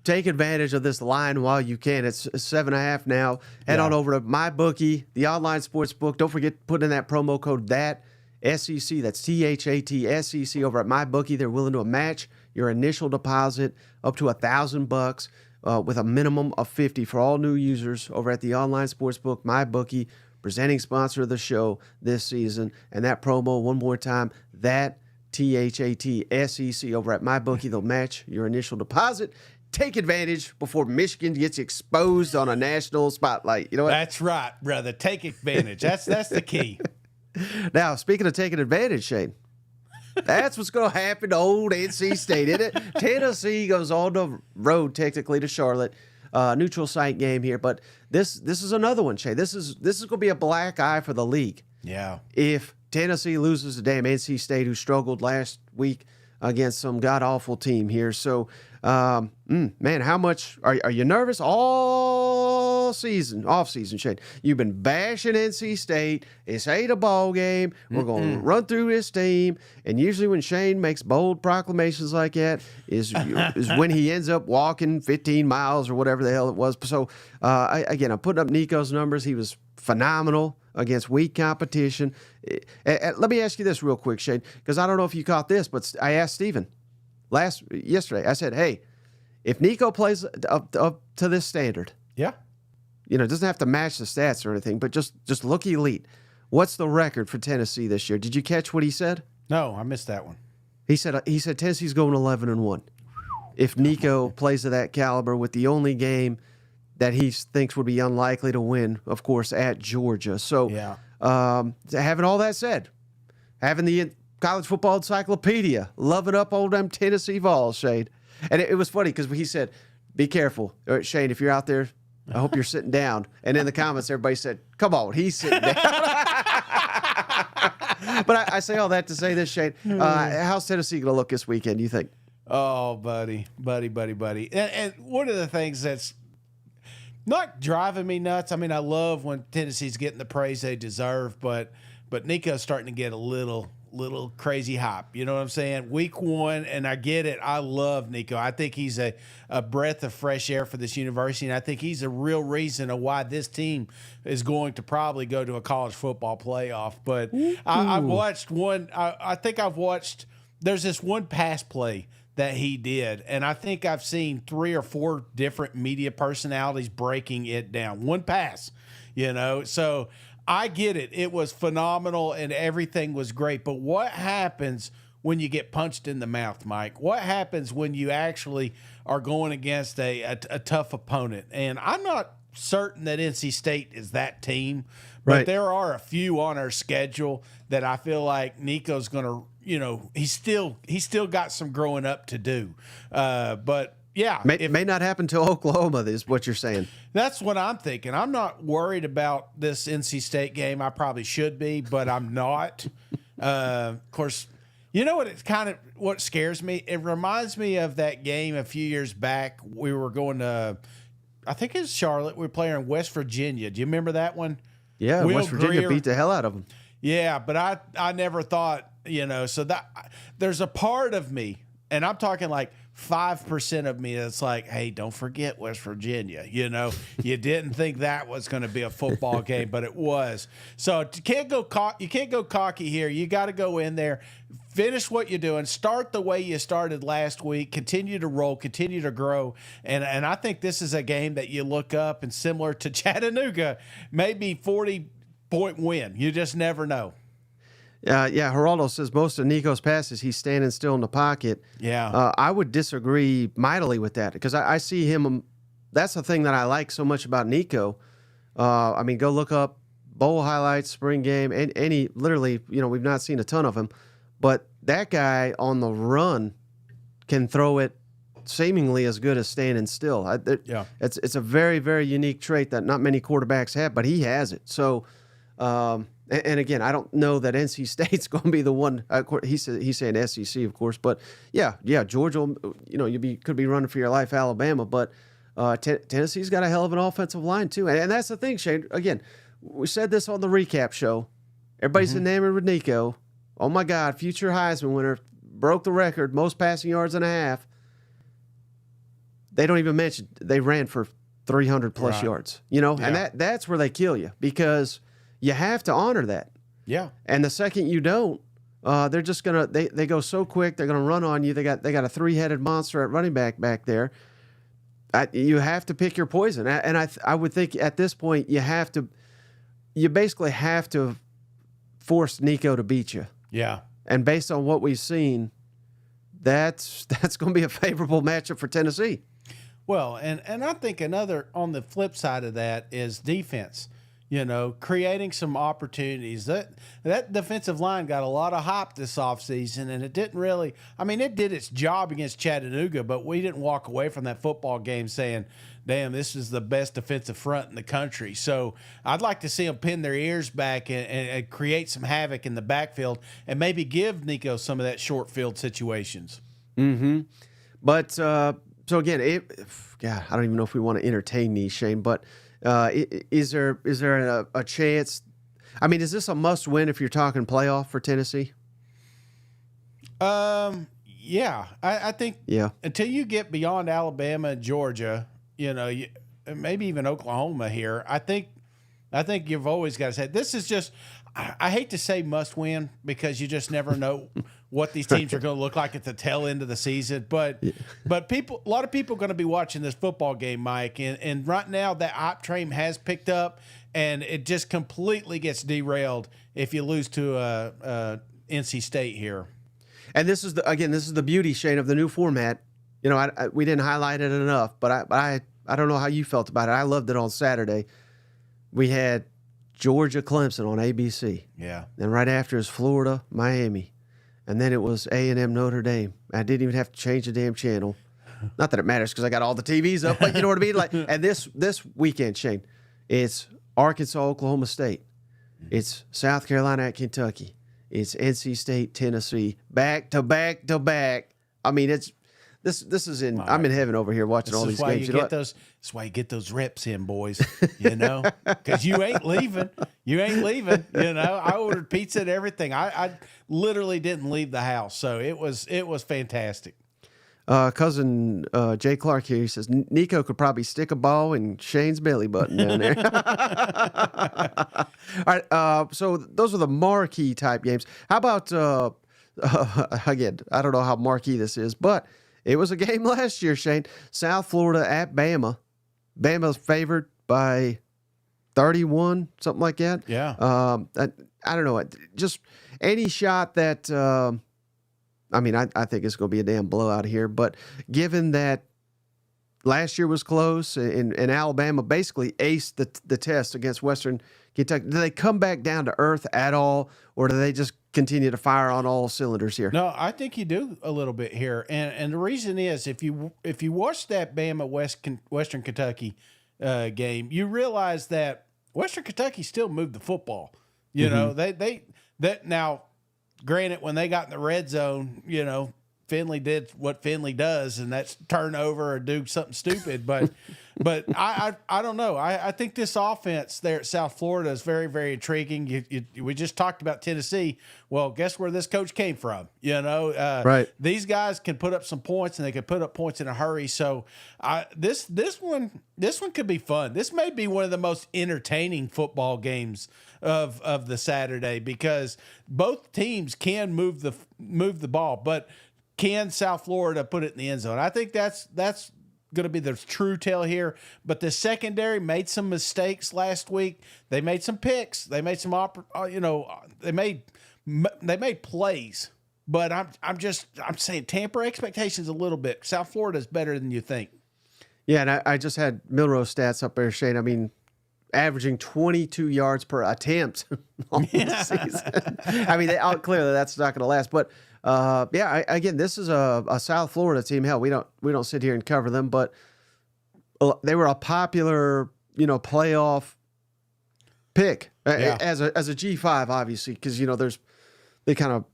take advantage of this line while you can. It's 7.5 now. Head on over to MyBookie, the online sports book. Don't forget to put in that promo code SEC. That's THAT SEC over at MyBookie. They're willing to match your initial deposit up to $1,000 with a minimum of $50 for all new users over at the online sports book, MyBookie, presenting sponsor of the show this season. And that promo, one more time, that THAT SEC over at MyBookie. They'll match your initial deposit. Take advantage before Michigan gets exposed on a national spotlight. You know what? That's right, brother. Take advantage. That's the key. Now, speaking of taking advantage, Shane, that's what's going to happen to old NC State, isn't it? Tennessee goes on the road, technically, to Charlotte. Neutral site game here, but this is another one, Shane. This is going to be a black eye for the league. Yeah. If Tennessee loses to damn NC State, who struggled last week against some god-awful team here. So, man, how much are you nervous all season, off-season, Shane? You've been bashing NC State. It's ain't a ball game. We're going to run through this team. And usually when Shane makes bold proclamations like that is when he ends up walking 15 miles or whatever the hell it was. So, I'm putting up Nico's numbers. He was phenomenal against weak competition. Let me ask you this real quick, Shane, because I don't know if you caught this, but I asked Steven yesterday. I said, hey, if Nico plays up to this standard, doesn't have to match the stats or anything, but just look elite. What's the record for Tennessee this year? Did you catch what he said? No, I missed that one. He said Tennessee's going 11-1. If Nico plays to that caliber, with the only game that he thinks would be unlikely to win, of course, at Georgia. So, having all that said, having the college football encyclopedia, loving up old them Tennessee Vols, Shane. And it was funny because he said, be careful. Shane, if you're out there, I hope you're sitting down. And in the comments, everybody said, come on, he's sitting down. But I say all that to say this, Shane. How's Tennessee going to look this weekend, do you think? Oh, buddy. And one of the things that's not driving me nuts. I mean, I love when Tennessee's getting the praise they deserve, but Nico's starting to get a little crazy hype. You know what I'm saying? Week 1, and I get it. I love Nico. I think he's a breath of fresh air for this university, and I think he's a real reason of why this team is going to probably go to a college football playoff. But I've watched one. I think I've watched. There's this one pass play that he did, and I think I've seen 3 or 4 different media personalities breaking it down. One pass, So I get it. It was phenomenal, and everything was great. But what happens when you get punched in the mouth, Mike? What happens when you actually are going against a tough opponent? And I'm not certain that NC State is that team, but there are a few on our schedule that I feel like Nico's going to, he's still got some growing up to do. But yeah, it may not happen to Oklahoma, is what you're saying. That's what I'm thinking. I'm not worried about this NC State game. I probably should be, but I'm not. Of course, you know what? It's kind of what scares me. It reminds me of that game a few years back. We were going to, I think it's Charlotte. We were playing in West Virginia. Do you remember that one? Yeah, West Virginia beat the hell out of them. Yeah, but I never thought, so that there's a part of me, and I'm talking like 5% of me that's like, hey, don't forget West Virginia. You know, you didn't think that was going to be a football game, but it was. So you can't go cocky here. You got to go in there, finish what you're doing, start the way you started last week, continue to roll, continue to grow. And I think this is a game that you look up and similar to Chattanooga, maybe 40-point win. You just never know. Yeah, Geraldo says most of Nico's passes, he's standing still in the pocket. Yeah. I would disagree mightily with that because I see him. That's the thing that I like so much about Nico. I mean, go look up bowl highlights, spring game, and any literally, we've not seen a ton of him, but that guy on the run can throw it seemingly as good as standing still. It's a very, very unique trait that not many quarterbacks have, but he has it. So. And again, I don't know that NC State's going to be the one. He's saying SEC, of course, but yeah, Georgia. Could be running for your life, Alabama, but Tennessee's got a hell of an offensive line too, and that's the thing, Shane. Again, we said this on the recap show. Everybody's enamored with Nico. Oh my God, future Heisman winner, broke the record, most passing yards in a half. They don't even mention they ran for 300 plus yards. And that's where they kill you because. You have to honor that. Yeah. And the second you don't, they're just gonna they go so quick they're gonna run on you. They got a 3-headed monster at running back there. You have to pick your poison. And I would think at this point you basically have to force Nico to beat you. Yeah. And based on what we've seen, that's going to be a favorable matchup for Tennessee. Well, and I think another on the flip side of that is defense. Creating some opportunities. That defensive line got a lot of hype this offseason, and it didn't really – it did its job against Chattanooga, but we didn't walk away from that football game saying, damn, this is the best defensive front in the country. So I'd like to see them pin their ears back and create some havoc in the backfield and maybe give Nico some of that short field situations. Mm-hmm. But so, again, God, I don't even know if we want to entertain these, Shane, but – is there a chance? Is this a must win if you're talking playoff for Tennessee? Yeah, I think. Yeah. Until you get beyond Alabama and Georgia, maybe even Oklahoma here. I think you've always got to say this is just. I hate to say must win because you just never know what these teams are going to look like at the tail end of the season. But a lot of people are going to be watching this football game, Mike. And right now that hype train has picked up, and it just completely gets derailed if you lose to NC State here. And this is the beauty, Shane, of the new format. We didn't highlight it enough, but I don't know how you felt about it. I loved it on Saturday. We had Georgia Clemson on ABC. Yeah. And right after is Florida Miami. And then it was A&M Notre Dame. I didn't even have to change the damn channel. Not that it matters because I got all the TVs up, but you know what I mean? And this weekend, Shane, it's Arkansas, Oklahoma State. It's South Carolina at Kentucky. It's NC State, Tennessee, back to back to back. It's this is in. I'm in heaven over here watching all these games. That's why you get those reps in, boys. Because you ain't leaving. I ordered pizza and everything. I literally didn't leave the house, so it was fantastic. Cousin Jay Clark here. He says Nico could probably stick a ball in Shane's belly button down there. All right. So those are the marquee type games. How about again? I don't know how marquee this is, but it was a game last year, Shane. South Florida at Bama. Bama's favored by 31, something like that. Yeah. I don't know. Just any shot that. I think it's going to be a damn blowout here. But given that last year was close and Alabama basically aced the test against Western Kentucky, do they come back down to earth at all, or do they just continue to fire on all cylinders here? No, I think you do a little bit here, and the reason is if you watch that Bama Western Kentucky game, you realize that Western Kentucky still moved the football. You know, they now. Granted, when they got in the red zone, Finley did what Finley does, and that's turn over or do something stupid. But I don't know. I think this offense there at South Florida is very, very intriguing. We just talked about Tennessee. Well, guess where this coach came from? Right. These guys can put up some points, and they can put up points in a hurry. So this one could be fun. This may be one of the most entertaining football games of the Saturday, because both teams can move the ball, but can South Florida put it in the end zone? I think that's going to be the true tale here. But the secondary made some mistakes last week. They made some picks. They made some they made plays. But I'm saying temper expectations a little bit. South Florida is better than you think. Yeah, and I just had Milrose stats up there, Shane. I mean, averaging 22 yards per attempt on the season. I mean, clearly that's not going to last. But again, this is a South Florida team. Hell, we don't sit here and cover them, but they were a popular, playoff pick as a G5, obviously, because they kind of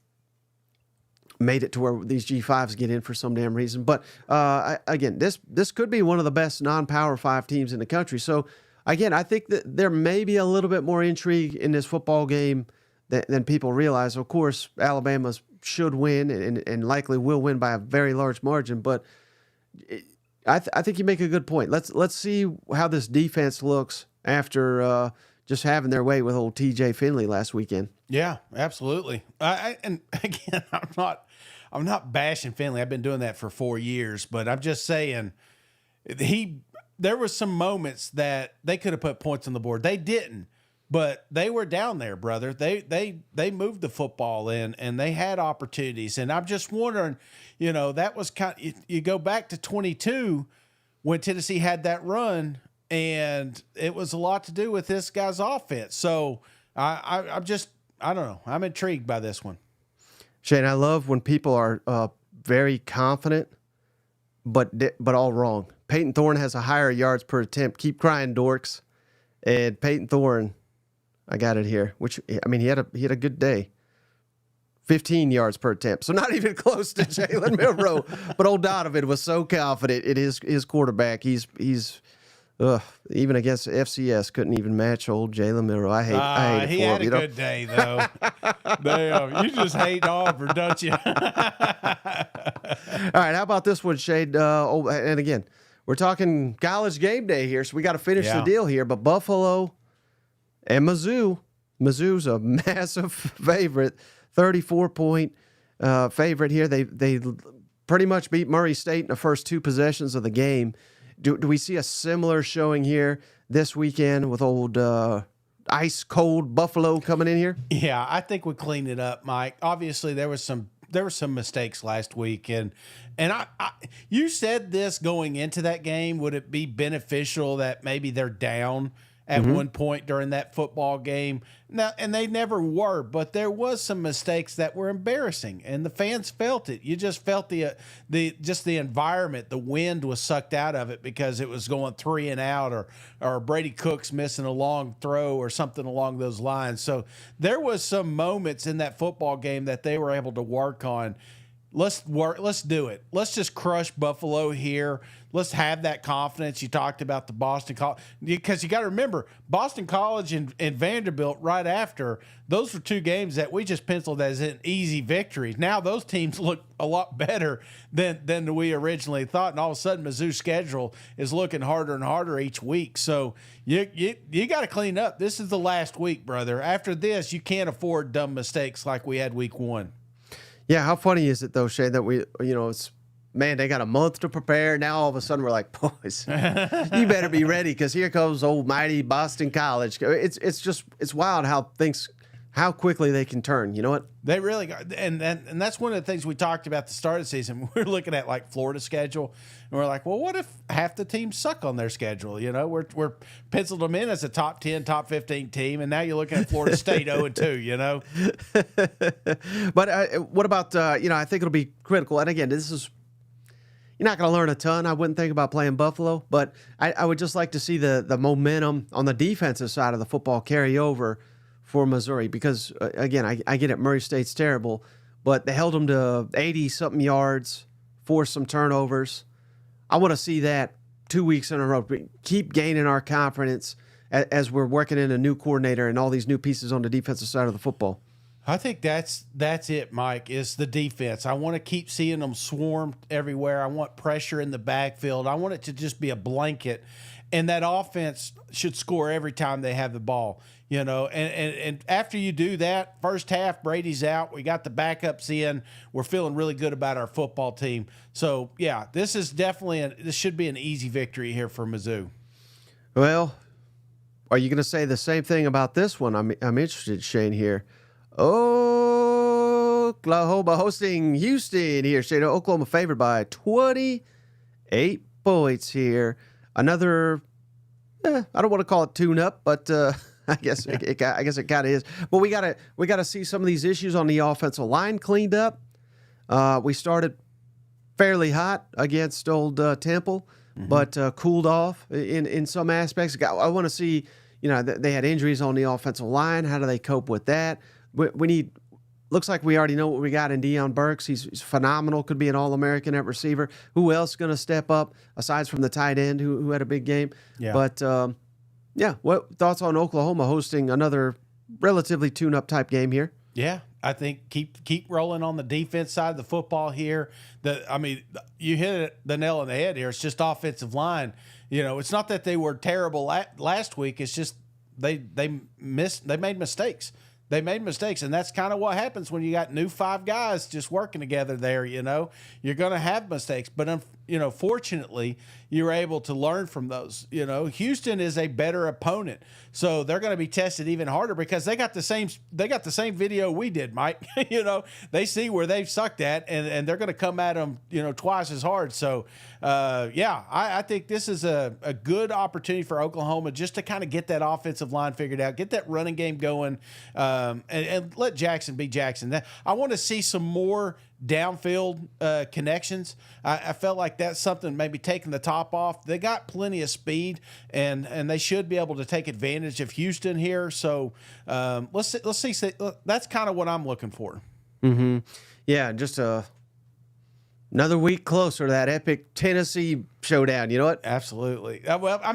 made it to where these G5s get in for some damn reason. But again, this could be one of the best non-Power 5 teams in the country. So again, I think that there may be a little bit more intrigue in this football game than people realize. Of course, Alabama should win and likely will win by a very large margin. But I think you make a good point. Let's see how this defense looks after just having their way with old TJ Finley last weekend. Yeah, absolutely. And again, I'm not bashing Finley. I've been doing that for 4 years, but I'm just saying there were some moments that they could have put points on the board. They didn't, but they were down there, brother. They moved the football in, and they had opportunities. And I'm just wondering, that was you go back to 22 when Tennessee had that run, and it was a lot to do with this guy's offense. So I don't know. I'm intrigued by this one. Shane, I love when people are very confident, but all wrong. Peyton Thorne has a higher yards per attempt. Keep crying, dorks. And Peyton Thorne, I got it here. He had a good day. 15 yards per attempt, so not even close to Jalen Milroe. But old Donovan was so confident in his quarterback. He's even against FCS couldn't even match old Jalen Milroe. I hate it he for had him. a good day though. Damn, you just hate Auburn, don't you? All right, how about this one, Shade? And again, we're talking College Game Day here, so we got to finish the deal here. But Buffalo and Mizzou. Mizzou's a massive favorite, 34-point favorite here. They pretty much beat Murray State in the first 2 possessions of the game. Do we see a similar showing here this weekend with old ice cold Buffalo coming in here? Yeah, I think we cleaned it up, Mike. Obviously, there were some mistakes last week, and you said this going into that game. Would it be beneficial that maybe they're down at one point during that football game? Now, and they never were, but there was some mistakes that were embarrassing, and the fans felt it. You just felt the environment. The wind was sucked out of it because it was going 3 and out, or Brady Cook's missing a long throw or something along those lines. So there was some moments in that football game that they were able to work on. Let's do it. Let's just crush Buffalo here. Let's have that confidence. You talked about the Boston College, because you got to remember Boston College and Vanderbilt right after. Those were 2 games that we just penciled as an easy victory. Now those teams look a lot better than we originally thought, and all of a sudden Mizzou's schedule is looking harder and harder each week. So you got to clean up. This is the last week, brother. After this, you can't afford dumb mistakes like we had week 1. Yeah, how funny is it though, Shane, that they got a month to prepare. Now all of a sudden we're like, boys, you better be ready, because here comes old mighty Boston College. It's wild how quickly they can turn. You know what? They really got, and that's one of the things we talked about at the start of the season. We're looking at like Florida's schedule, and we're like, well, what if half the teams suck on their schedule? We're penciled them in as a top 10, top 15 team, and now you're looking at Florida State 0-2. But what about I think it'll be critical. And again, you're not going to learn a ton. I wouldn't think about playing Buffalo, but I would just like to see the momentum on the defensive side of the football carry over for Missouri, because again, I get it. Murray State's terrible, but they held them to 80-something yards, forced some turnovers. I want to see that 2 weeks in a row. Keep gaining our confidence as we're working in a new coordinator and all these new pieces on the defensive side of the football. I think that's it, Mike, is the defense. I want to keep seeing them swarm everywhere. I want pressure in the backfield. I want it to just be a blanket. And that offense should score every time they have the ball, you know. And after you do that, first half, Brady's out. We got the backups in. We're feeling really good about our football team. So, yeah, this is definitely this should be an easy victory here for Mizzou. Well, are you going to say the same thing about this one? I'm interested, Shane, here. Oklahoma hosting Houston here. Shane, Oklahoma favored by 28 points here. Another, I don't want to call it tune-up, but I guess it kind of is. But we gotta see some of these issues on the offensive line cleaned up. We started fairly hot against old Temple, but cooled off in some aspects. I want to see, you know, they had injuries on the offensive line. How do they cope with that? We need. Looks like we already know what we got in Deion Burks. He's phenomenal. Could be an All-American at receiver. Who else is going to step up aside from the tight end who had a big game? Yeah. But, what thoughts on Oklahoma hosting another relatively tune-up type game here? Yeah, I think keep rolling on the defense side of the football here. You hit the nail on the head here. It's just offensive line. You know, it's not that they were terrible last week. It's just they made mistakes. They made mistakes, and that's kind of what happens when you got new five guys just working together there, you know. You're going to have mistakes, but, fortunately, you're able to learn from those. You know, Houston is a better opponent, so they're going to be tested even harder because they got the same video we did, Mike. You know, they see where they've sucked at, and they're going to come at them, twice as hard. So, I think this is a good opportunity for Oklahoma just to kind of get that offensive line figured out, get that running game going, and let Jackson be Jackson. I want to see some more downfield connections. I felt like that's something maybe taking the top off. They got plenty of speed, and they should be able to take advantage of Houston here. So let's see. That's kind of what I'm looking for. Mm-hmm. Yeah, just another week closer to that epic Tennessee showdown. You know what? Absolutely.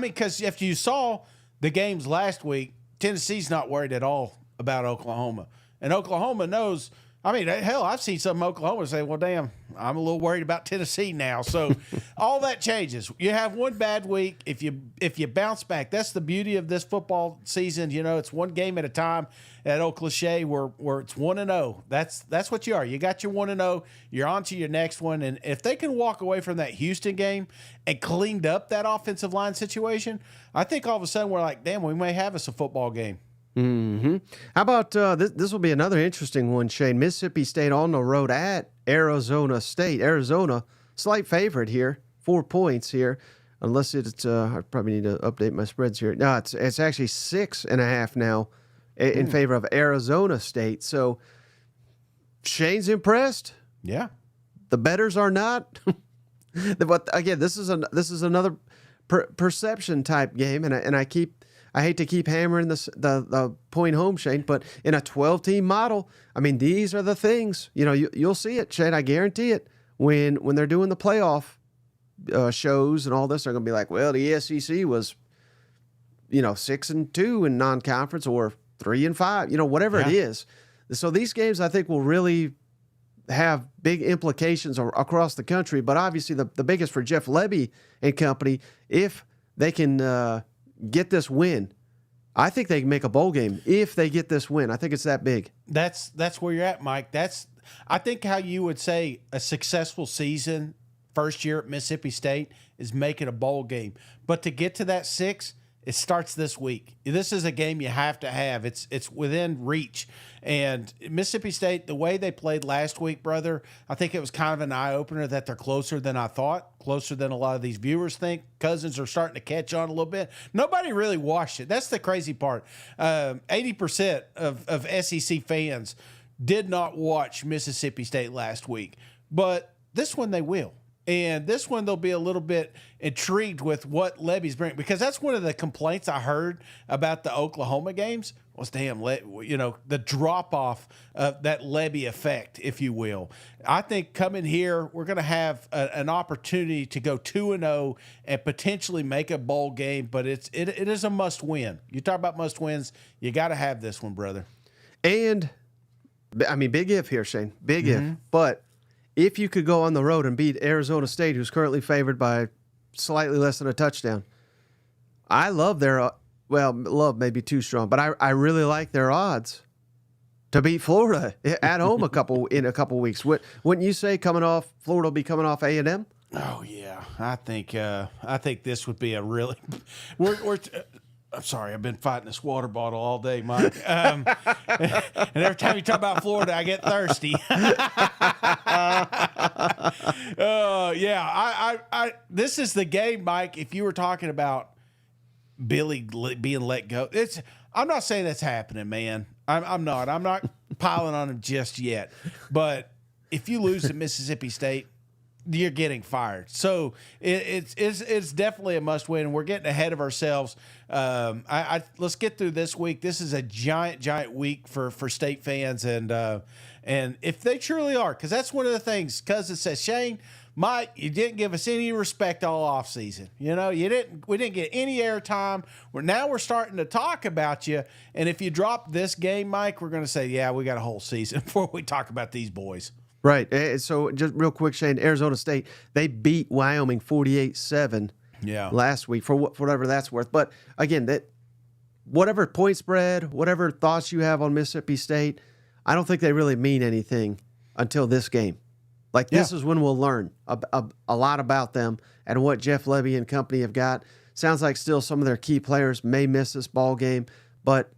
Because if you saw the games last week, Tennessee's not worried at all about Oklahoma. And Oklahoma knows, hell, I've seen some Oklahoma say, well, damn, I'm a little worried about Tennessee now. So all that changes. You have one bad week. If you bounce back, that's the beauty of this football season. You know, it's one game at a time. That old cliche where it's 1-0. That's what you are. You got your 1-0. You're on to your next one. And if they can walk away from that Houston game and cleaned up that offensive line situation, I think all of a sudden we're like, damn, we may have us a football game. Mm-hmm. How about this will be another interesting one, Shane. Mississippi State on the road at Arizona State. Arizona, slight favorite here, 4 points here. Unless it's I probably need to update my spreads here. No, it's actually 6.5 now in favor of Arizona State. So Shane's impressed. Yeah. The bettors are not. But again, this is another perception type game, and I hate to keep hammering the point home, Shane, but in a 12-team model, these are the things. You know, you'll see it, Shane. I guarantee it. When they're doing the playoff shows and all this, they're going to be like, well, the SEC was, 6-2 in non-conference or 3-5, whatever it is. So these games, I think, will really have big implications across the country. But obviously, the biggest for Jeff Lebby and company, if they can get this win, I think they can make a bowl game if they get this win. I think it's that big. That's where you're at, Mike. I think how you would say a successful season first year at Mississippi State is making a bowl game. But to get to that 6, it starts this week. This is a game you have to have. It's within reach. And Mississippi State, the way they played last week, brother, I think it was kind of an eye-opener that they're closer than I thought, closer than a lot of these viewers think. Cousins are starting to catch on a little bit. Nobody really watched it. That's the crazy part. 80% of SEC fans did not watch Mississippi State last week. But this one they will. And this one, they'll be a little bit intrigued with what Levy's bringing, because that's one of the complaints I heard about the Oklahoma games was, the drop off of that Levy effect, if you will. I think coming here, we're going to have an opportunity to go 2-0 and potentially make a bowl game, but it is a must win. You talk about must wins, you got to have this one, brother. And I mean, big if here, Shane, big if, but if you could go on the road and beat Arizona State, who's currently favored by slightly less than a touchdown, I love their love may be too strong, but I really like their odds to beat Florida at home in a couple weeks. Wouldn't you say Florida will be coming off A&M? Oh yeah, I think this would be a really. I'm sorry, I've been fighting this water bottle all day, Mike. And every time you talk about Florida, I get thirsty. This is the game, Mike. If you were talking about Billy being let go, I'm not saying that's happening, man. I'm not piling on him just yet. But if you lose to Mississippi State, you're getting fired. So it's definitely a must win. We're getting ahead of ourselves. Let's get through this week. This is a giant week for State fans, and if they truly are, because that's one of the things. Cousin says, Shane, Mike, you didn't give us any respect all off season. We didn't get any airtime. We're starting to talk about you, and if you drop this game, Mike, we're going to say, yeah, we got a whole season before we talk about these boys. Right. So just real quick, Shane, Arizona State, they beat Wyoming 48-7 last week for whatever that's worth. But again, whatever point spread, whatever thoughts you have on Mississippi State, I don't think they really mean anything until this game. This is when we'll learn a lot about them and what Jeff Levy and company have got. Sounds like still some of their key players may miss this ball game, but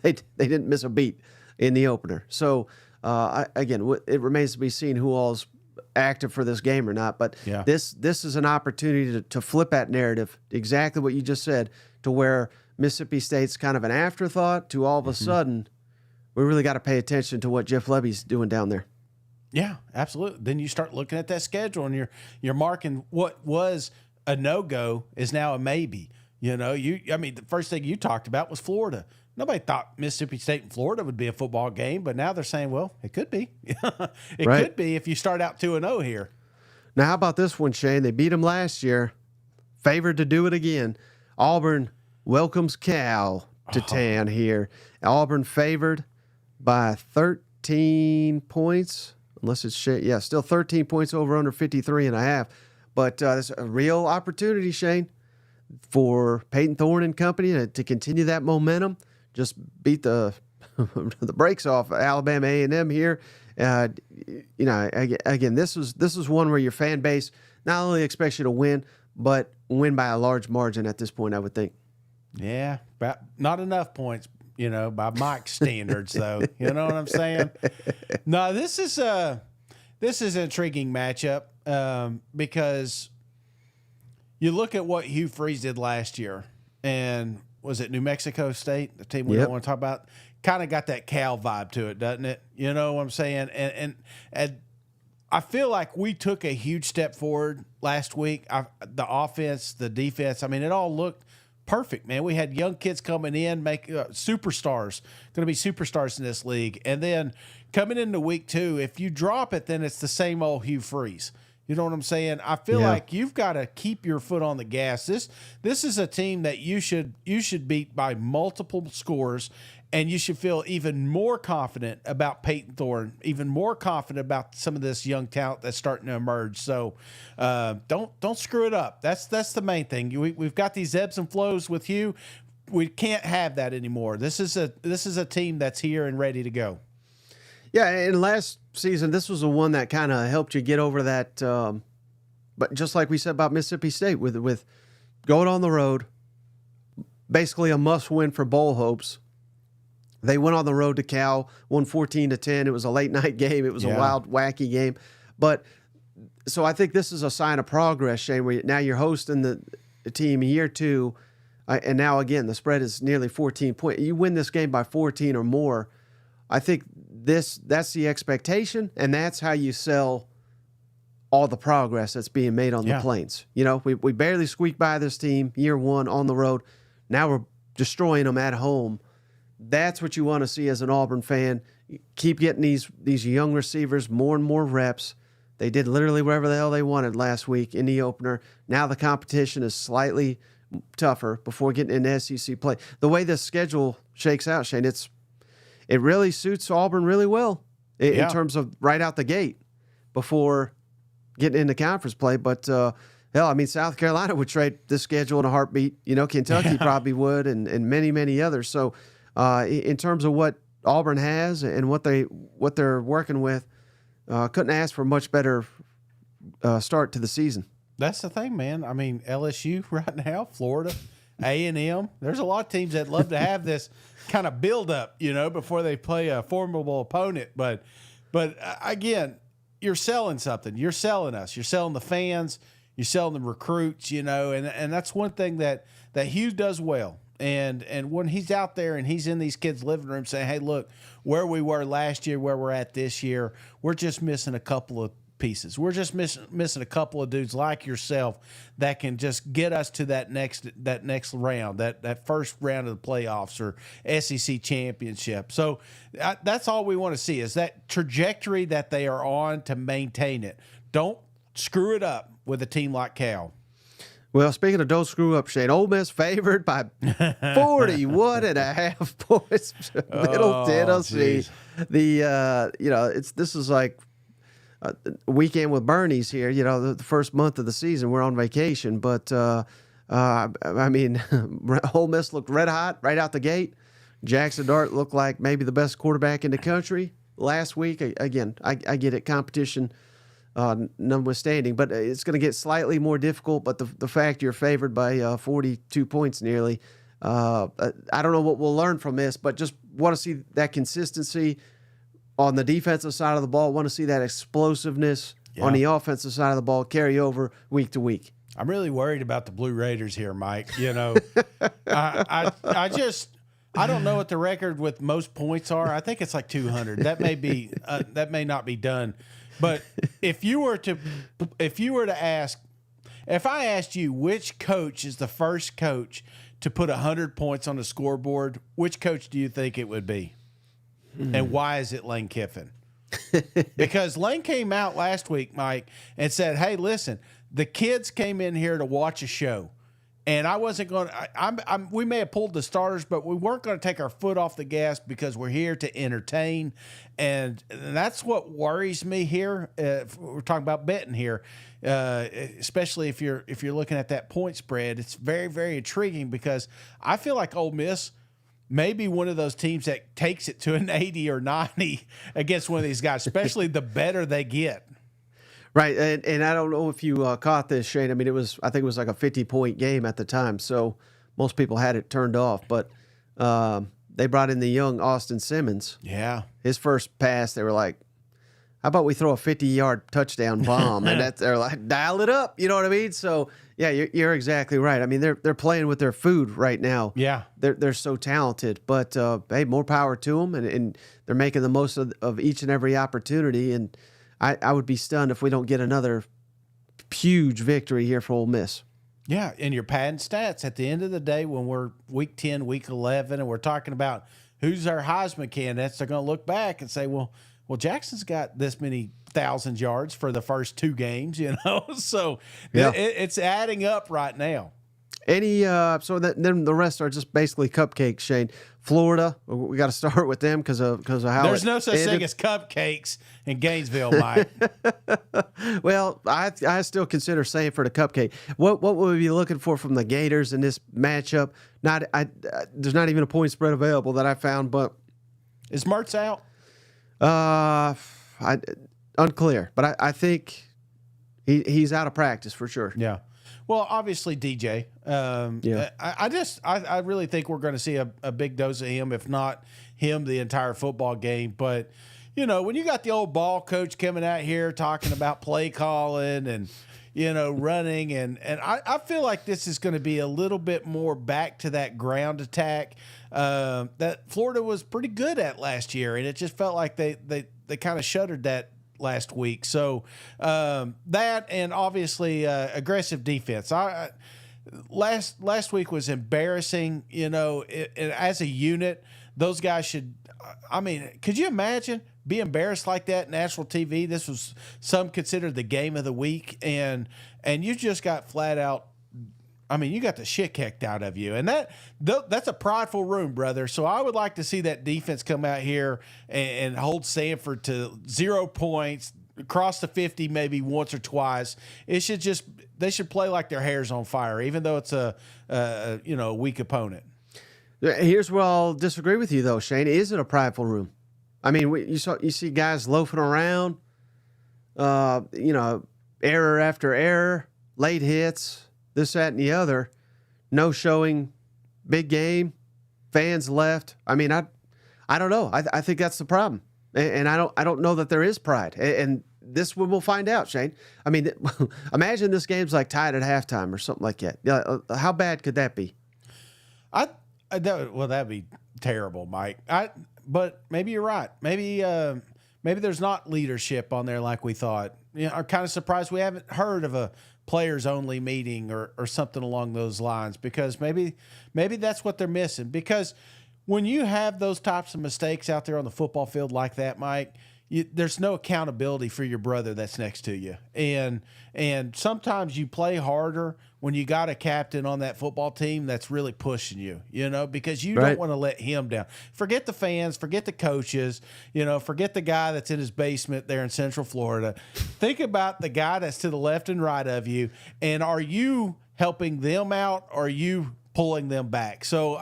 they didn't miss a beat in the opener. So, it remains to be seen who all's active for this game or not. But this is an opportunity to flip that narrative, exactly what you just said, to where Mississippi State's kind of an afterthought to all of a sudden, we really got to pay attention to what Jeff Levy's doing down there. Yeah, absolutely. Then you start looking at that schedule and you're marking what was a no-go is now a maybe. The first thing you talked about was Florida. Nobody thought Mississippi State and Florida would be a football game, but now they're saying, well, it could be. It could be if you start out 2-0 here. Now, how about this one, Shane? They beat them last year, favored to do it again. Auburn welcomes Cal to town here. Auburn favored by 13 points, unless it's still 13 points over under 53.5. But it's a real opportunity, Shane, for Peyton Thorne and company to continue that momentum. Just beat the brakes off Alabama A&M here. Again, this is one where your fan base not only expects you to win, but win by a large margin at this point, I would think. Yeah, but not enough points, by Mike's standards, though. You know what I'm saying? No, this is an intriguing matchup because you look at what Hugh Freeze did last year, and was it New Mexico State, the team we don't want to talk about? Kind of got that Cal vibe to it, doesn't it? You know what I'm saying? And I feel like we took a huge step forward last week. The offense, the defense, it all looked perfect, man. We had young kids coming in, superstars, going to be superstars in this league. And then coming into week 2, if you drop it, then it's the same old Hugh Freeze. You know what I'm saying? I feel like you've got to keep your foot on the gas. This is a team that you should beat by multiple scores, and you should feel even more confident about Peyton Thorne, even more confident about some of this young talent that's starting to emerge. So don't screw it up. That's the main thing. We've got these ebbs and flows with you. We can't have that anymore. This is a team that's here and ready to go. Yeah, and last season, this was the one that kind of helped you get over that. But just like we said about Mississippi State, with going on the road, basically a must-win for bowl hopes. They went on the road to Cal, won 14-10. It was a late-night game. It was a wild, wacky game. But so I think this is a sign of progress, Shane, where now you're hosting the team year 2, and now, again, the spread is nearly 14 points. You win this game by 14 or more, I think that's the expectation, and that's how you sell all the progress that's being made on the Plains. You know, we barely squeaked by this team year one on the road. Now we're destroying them at home. That's what you want to see as an Auburn fan. Keep getting these young receivers more and more reps. They did literally whatever the hell they wanted last week in the opener. Now the competition is slightly tougher before getting into SEC play. The way this schedule shakes out, Shane, it really suits Auburn really well in terms of right out the gate before getting into conference play. But hell, I mean, South Carolina would trade this schedule in a heartbeat. You know, Kentucky probably would, and many, many others. So in terms of what Auburn has and what they're working with, couldn't ask for a much better start to the season. That's the thing, man. I mean, LSU right now, Florida, A&M. There's a lot of teams that love to have this kind of build up, you know, before they play a formidable opponent. But again, you're selling something. You're selling us. You're selling the fans. You're selling the recruits, you know, and that's one thing that Hugh does well. And when he's out there and he's in these kids' living rooms saying, hey, look, where we were last year, where we're at this year, we're just missing a couple of pieces. We're just missing a couple of dudes like yourself that can just get us to that next round, that first round of the playoffs or SEC championship. So that's all we want to see is that trajectory that they are on to maintain it. Don't screw it up with a team like Cal. Well, speaking of don't screw up, Shane, Ole Miss favored by 41.5 points. Middle Tennessee. Geez. This is like a weekend with Bernie's here. You know, the first month of the season, we're on vacation, but I mean, Ole Miss looked red hot right out the gate. Jackson Dart looked like maybe the best quarterback in the country last week. Again, I get it, competition notwithstanding, but it's going to get slightly more difficult. But the fact you're favored by 42 points nearly, I don't know what we'll learn from this, but just want to see that consistency on the defensive side of the ball. Want to see that explosiveness on the offensive side of the ball carry over week to week. I'm really worried about the Blue Raiders here, Mike. You know, I don't know what the record with most points are. I think it's like 200. That may not be done. But if I asked you which coach is the first coach to put 100 points on the scoreboard, which coach do you think it would be? And why is it Lane Kiffin? Because Lane came out last week, Mike, and said, hey, listen, the kids came in here to watch a show. And I wasn't going to – we may have pulled the starters, but we weren't going to take our foot off the gas because we're here to entertain. And that's what worries me here. We're talking about betting here, especially if you're looking at that point spread. It's very, very intriguing because I feel like Ole Miss may be one of those teams that takes it to an 80 or 90 against one of these guys, especially the better they get. Right, and I don't know if you caught this, Shane. I mean, I think it was like a 50-point game at the time, so most people had it turned off. But they brought in the young Austin Simmons. Yeah. His first pass, they were like, how about we throw a 50-yard touchdown bomb? And they're like, dial it up. You know what I mean? So, yeah, you're exactly right. I mean, they're playing with their food right now. Yeah. They're so talented. But, hey, more power to them, and they're making the most of each and every opportunity. And I would be stunned if we don't get another huge victory here for Ole Miss. Yeah, and your padding stats at the end of the day when we're week 10, week 11, and we're talking about who's our Heisman candidates, they're going to look back and say, well, Jackson's got this many 1,000 yards for the first two games, you know? So it's adding up right now. Then the rest are just basically cupcakes, Shane. Florida, we got to start with them because of how there's no such thing as cupcakes in Gainesville, Mike. Well, I still consider Samford a cupcake. What would we be looking for from the Gators in this matchup? There's not even a point spread available that I found. But is Mertz out? Unclear, but I think he's out of practice for sure. Yeah. Well, obviously DJ. I really think we're going to see a big dose of him, if not him, the entire football game. But you know, when you got the old ball coach coming out here talking about play calling and running, and I feel like this is going to be a little bit more back to that ground attack that Florida was pretty good at last year, and it just felt like they kind of shuttered that last week. So that, and obviously aggressive defense. Last week was embarrassing. As a unit, those guys should. I mean, could you imagine being embarrassed like that in national TV? This was some considered the game of the week, and you just got flat out. I mean, you got the shit kicked out of you, and that's a prideful room, brother. So I would like to see that defense come out here and hold Samford to 0 points, cross the 50 maybe once or twice. They should play like their hair's on fire, even though it's a weak opponent. Here's where I'll disagree with you, though, Shane. Is it a prideful room? I mean, you see guys loafing around, error after error, late hits, this, that, and the other, no showing, big game, fans left. I mean, I don't know. I think that's the problem, and I don't know that there is pride. And this one we'll find out, Shane. I mean, imagine this game's like tied at halftime or something like that. Yeah, how bad could that be? That'd be terrible, Mike. But maybe you're right. Maybe there's not leadership on there like we thought. I'm kind of surprised we haven't heard of a players only meeting or something along those lines, because maybe that's what they're missing. Because when you have those types of mistakes out there on the football field like that, Mike, there's no accountability for your brother that's next to you. And sometimes you play harder when you got a captain on that football team that's really pushing you, because you don't want to let him down. Forget the fans, forget the coaches, forget the guy that's in his basement there in Central Florida. Think about the guy that's to the left and right of you, and are you helping them out, or are you pulling them back? So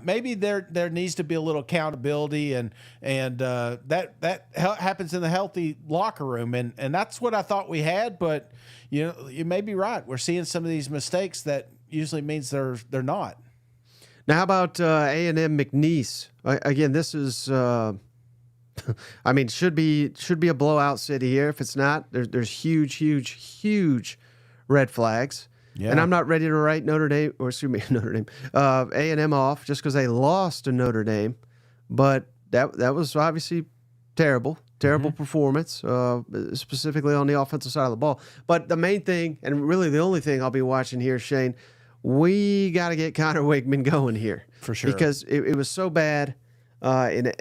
maybe there needs to be a little accountability, and that happens in the healthy locker room, and that's what I thought we had. But you may be right. We're seeing some of these mistakes that usually means they're not. Now, how about A&M McNeese? Again, this is I mean, should be a blowout city here. If it's not, there's huge red flags. Yeah. And I'm not ready to write Notre Dame A&M off just because they lost to Notre Dame, but that was obviously terrible performance, specifically on the offensive side of the ball. But the main thing, and really the only thing I'll be watching here, Shane, we got to get Connor Wigman going here for sure, because it was so bad in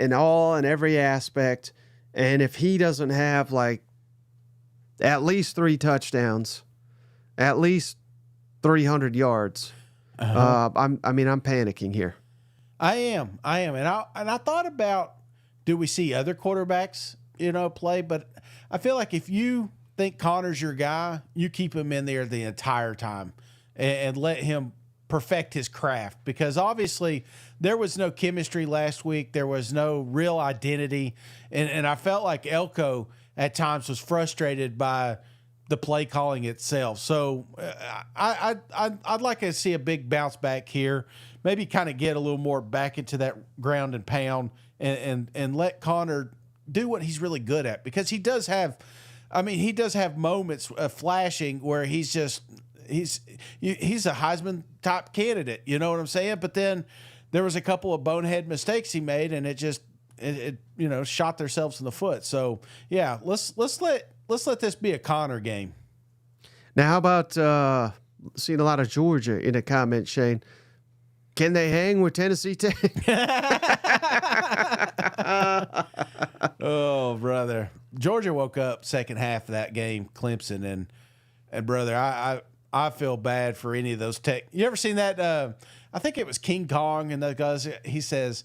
every aspect, and if he doesn't have like at least 3 touchdowns, at least 300 yards. I'm panicking here. I am, and I thought about, do we see other quarterbacks, play? But I feel like if you think Connor's your guy, you keep him in there the entire time and let him perfect his craft, because obviously there was no chemistry last week. There was no real identity, and I felt like Elko at times was frustrated by the play calling itself. So I'd like to see a big bounce back here, maybe kind of get a little more back into that ground and pound, and let Connor do what he's really good at, because he does have moments of flashing where he's a Heisman top candidate. You know what I'm saying? But then there was a couple of bonehead mistakes he made, and it shot themselves in the foot. So yeah, let's let this be a Connor game. Now, how about seeing a lot of Georgia in the comments, Shane? Can they hang with Tennessee Tech? Oh, brother. Georgia woke up second half of that game, Clemson, and brother, I feel bad for any of those Tech. You ever seen that? I think it was King Kong, and those guys, he says,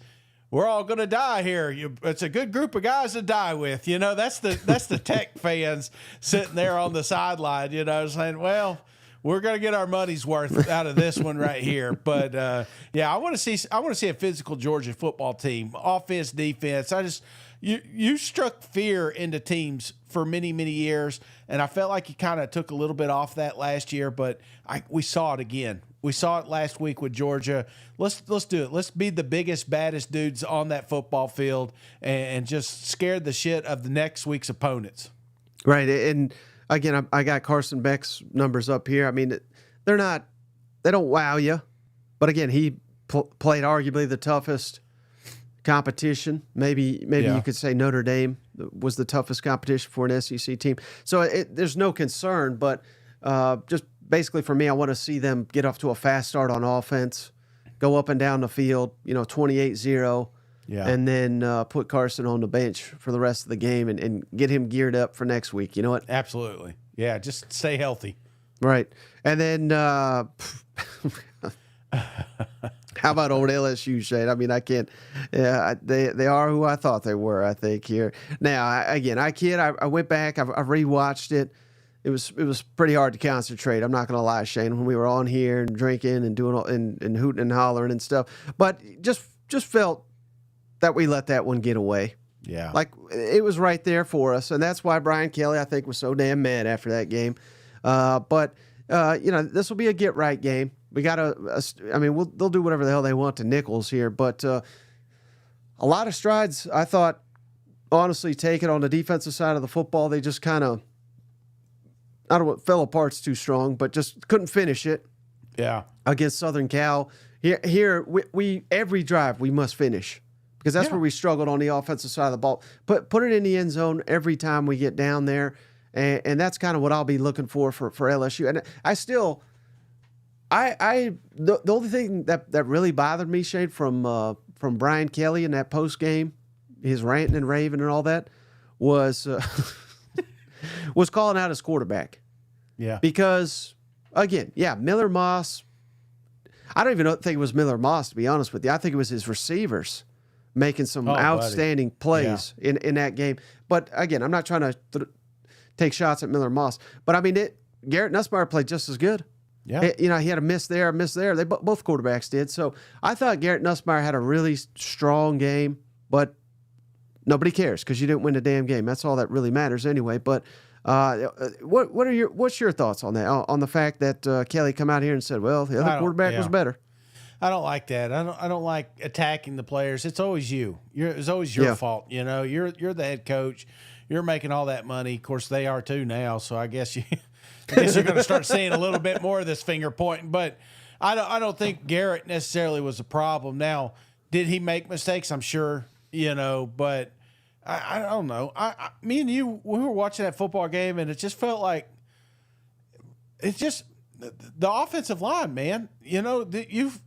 we're all going to die here. It's a good group of guys to die with. That's the Tech fans sitting there on the sideline, saying, well, we're going to get our money's worth out of this one right here. But I want to see a physical Georgia football team, offense, defense. You struck fear into teams for many, many years, and I felt like you kind of took a little bit off that last year, but we saw it again. We saw it last week with Georgia. Let's do it. Let's be the biggest, baddest dudes on that football field and just scare the shit of the next week's opponents. Right, and again, I got Carson Beck's numbers up here. I mean, they don't wow you, but again, he played arguably the toughest competition. Maybe you could say Notre Dame was the toughest competition for an SEC team. So there's no concern, but just basically for me, I want to see them get off to a fast start on offense, go up and down the field, 28-0. Yeah. And then put Carson on the bench for the rest of the game and get him geared up for next week. You know what? Absolutely. Yeah, just stay healthy. Right. And then how about old LSU, Shane? I mean, I can't. Yeah, they are who I thought they were, I think, here. Now, I went back. I rewatched it. It was pretty hard to concentrate. I'm not going to lie, Shane, when we were on here and drinking and doing and hooting and hollering and stuff. But just felt that we let that one get away. Yeah. Like, it was right there for us. And that's why Brian Kelly, I think, was so damn mad after that game. But this will be a get-right game. We got they'll do whatever the hell they want to Nicholls here. But a lot of strides, I thought, honestly, taken on the defensive side of the football. They just kind of, I don't know, fell apart's too strong, but just couldn't finish it. Yeah. Against Southern Cal. Here we every drive we must finish. Because that's where we struggled on the offensive side of the ball. Put it in the end zone every time we get down there, and that's kind of what I'll be looking for LSU. And I still, the only thing that really bothered me, Shade, from Brian Kelly in that post game, his ranting and raving and all that, was was calling out his quarterback. Yeah. Because again, Miller Moss. I don't even think it was Miller Moss, to be honest with you. I think it was his receivers making some outstanding plays in that game. But again, I'm not trying to take shots at Miller Moss. But I mean, Garrett Nussmeier played just as good. Yeah. He had a miss there, a miss there. They both quarterbacks did. So I thought Garrett Nussmeier had a really strong game, but nobody cares because you didn't win the damn game. That's all that really matters anyway. But what's your thoughts on that? On the fact that Kelly come out here and said, well, the other quarterback was better. I don't like that. I don't like attacking the players. It's always you. It's always your fault. You're the head coach. You're making all that money. Of course, they are too now. So I guess you're going to start seeing a little bit more of this finger pointing. But I don't think Garrett necessarily was a problem. Now, did he make mistakes? I'm sure. But I don't know. Me and you, we were watching that football game, and it just felt like the offensive line, man.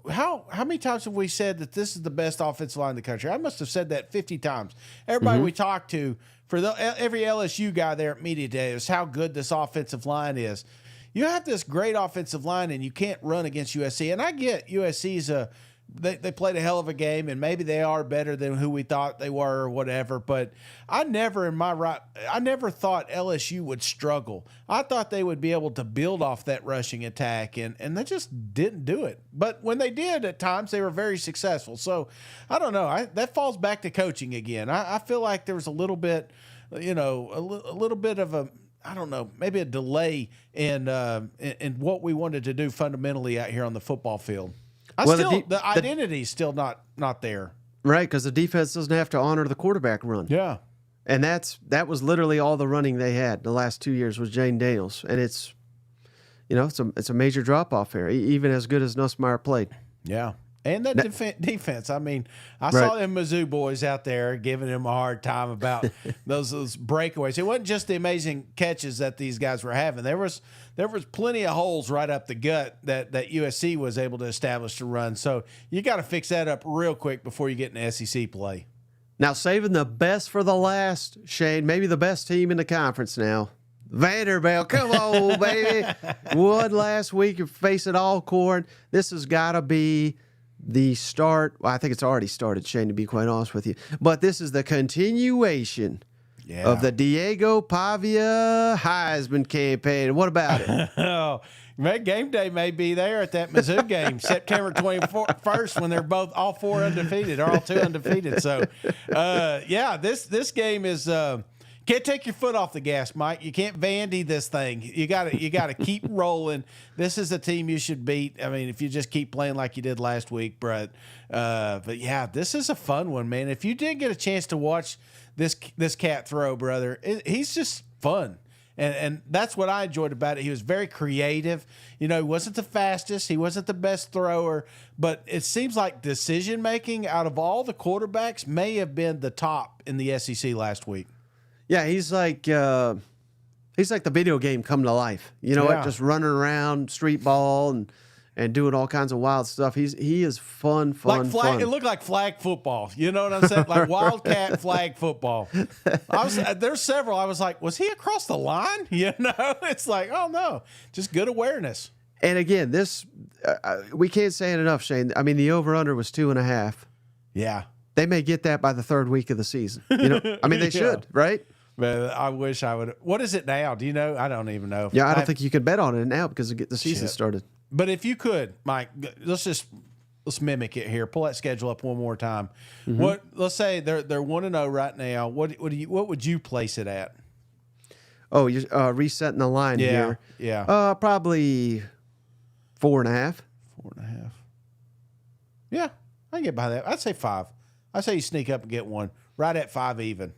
How many times have we said that this is the best offensive line in the country? I must have said that 50 times. Everybody we talked to, every LSU guy there at Media Day, is how good this offensive line is. You have this great offensive line, and you can't run against USC. And I get USC's they played a hell of a game, and maybe they are better than who we thought they were or whatever. But I never thought LSU would struggle. I thought they would be able to build off that rushing attack, and they just didn't do it. But when they did, at times they were very successful. So I don't know. That falls back to coaching again. I feel like there was a little bit, a little bit of a, I don't know, maybe a delay in what we wanted to do fundamentally out here on the football field. The identity's still not there. Right, because the defense doesn't have to honor the quarterback run. Yeah. And that was literally all the running they had the last 2 years was Jane Daniels. And it's a major drop-off here, even as good as Nussmeier played. Yeah. And that defense. I mean, I saw them Mizzou boys out there giving him a hard time about those breakaways. It wasn't just the amazing catches that these guys were having. There was plenty of holes right up the gut that USC was able to establish to run. So you got to fix that up real quick before you get in SEC play. Now, saving the best for the last, Shane, maybe the best team in the conference now. Vanderbilt, come on, baby. Won last week, facing Alcorn. This has got to be the start. Well, I think it's already started, Shane, to be quite honest with you. But this is the continuation of the Diego Pavia Heisman campaign. What about it? Oh, Game Day may be there at that Mizzou game, September 21st, when they're all four undefeated, or all two undefeated. So, this game is can't take your foot off the gas, Mike. You can't Vandy this thing. You gotta keep rolling. This is a team you should beat. I mean, if you just keep playing like you did last week, Brett. But yeah, this is a fun one, man. If you did get a chance to watch this cat throw, brother, he's just fun. And that's what I enjoyed about it. He was very creative. He wasn't the fastest. He wasn't the best thrower. But it seems like decision-making out of all the quarterbacks may have been the top in the SEC last week. Yeah, he's like the video game come to life. You know Yeah. what? Just running around, street ball, and doing all kinds of wild stuff. He is fun. It looked like flag football. You know what I'm saying? Like Wildcat flag football. There's several. I was like, was he across the line? You know, it's like, oh no, just good awareness. And again, this we can't say it enough, Shane. I mean, the over/under was 2.5. Yeah. They may get that by the third week of the season. You know, I mean, they should, right? But I wish I would. What is it now? Do you know? I don't even know. Yeah, I don't think you could bet on it now because the season started. But if you could, Mike, let's mimic it here. Pull that schedule up one more time. Mm-hmm. Let's say they're 1-0 right now. What would you place it at? Oh, you're resetting the line here. Yeah. Probably 4.5. 4.5. Yeah, I can get by that. I'd say 5. I'd say you sneak up and get one right at 5 even.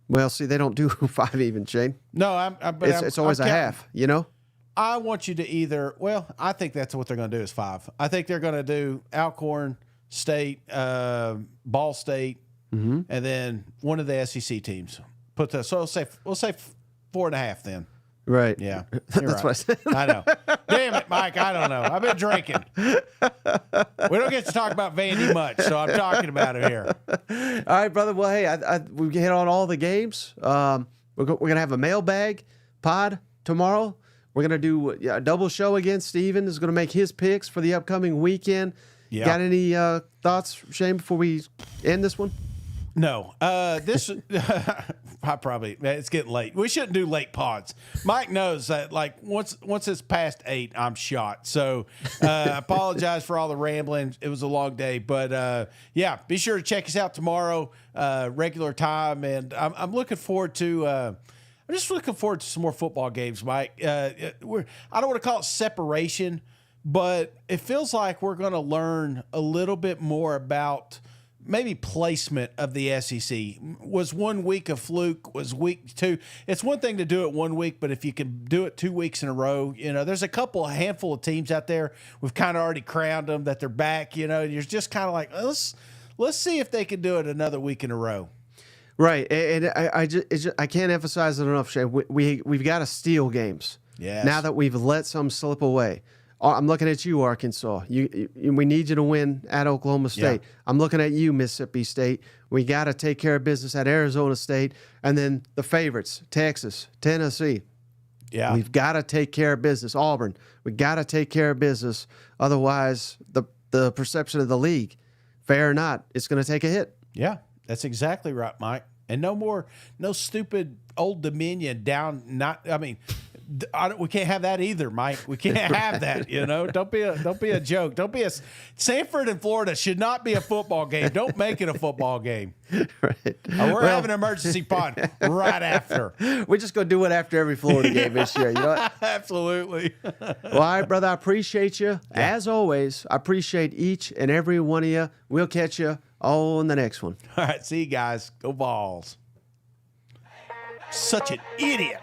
Well, see, they don't do 5 even, Shane. No, It's always a half, you know? I want you to either, well, I think that's what they're going to do is 5. I think they're going to do Alcorn, State, Ball State, and then one of the SEC teams. So we'll say 4.5 then. Right. Yeah. That's what I said. I know. Damn it, Mike. I don't know. I've been drinking. We don't get to talk about Vandy much, so I'm talking about it here. All right, brother. Well, hey, we hit on all the games. We're going to have a mailbag pod tomorrow. We're going to do a double show again. Steven is going to make his picks for the upcoming weekend. Yeah. Got any thoughts, Shane, before we end this one? No. This it's getting late. We shouldn't do late pods. Mike knows that like once it's past 8, I'm shot. So I apologize for all the rambling. It was a long day. But yeah, be sure to check us out tomorrow, regular time. And I'm looking forward to I'm just looking forward to some more football games, Mike. I don't want to call it separation, but it feels like we're going to learn a little bit more about maybe placement of the SEC. Was 1 week a fluke? Was week 2? It's one thing to do it 1 week, but if you can do it 2 weeks in a row, you know, there's a handful of teams out there. We've kind of already crowned them that they're back, you know, and you're just kind of like, let's see if they can do it another week in a row. Right, and I can't emphasize it enough, Shane. We've got to steal games. Yes. Now that we've let some slip away. I'm looking at you, Arkansas. We need you to win at Oklahoma State. Yeah. I'm looking at you, Mississippi State. We got to take care of business at Arizona State, and then the favorites, Texas, Tennessee. Yeah, We've got to take care of business. Auburn, we got to take care of business. Otherwise, the perception of the league, fair or not, it's going to take a hit. Yeah, that's exactly right, Mike. And no stupid Old Dominion down. We can't have that either, Mike. We can't have that. You know, don't be a joke. Don't be a Samford in Florida should not be a football game. Don't make it a football game. Right. We're having an emergency pod right after. We're just going to do it after every Florida game this year. You know what? Absolutely. Well, all right, brother. I appreciate you. Yeah. As always, I appreciate each and every one of you. We'll catch you on the next one. All right. See you guys. Go Vols. Such an idiot.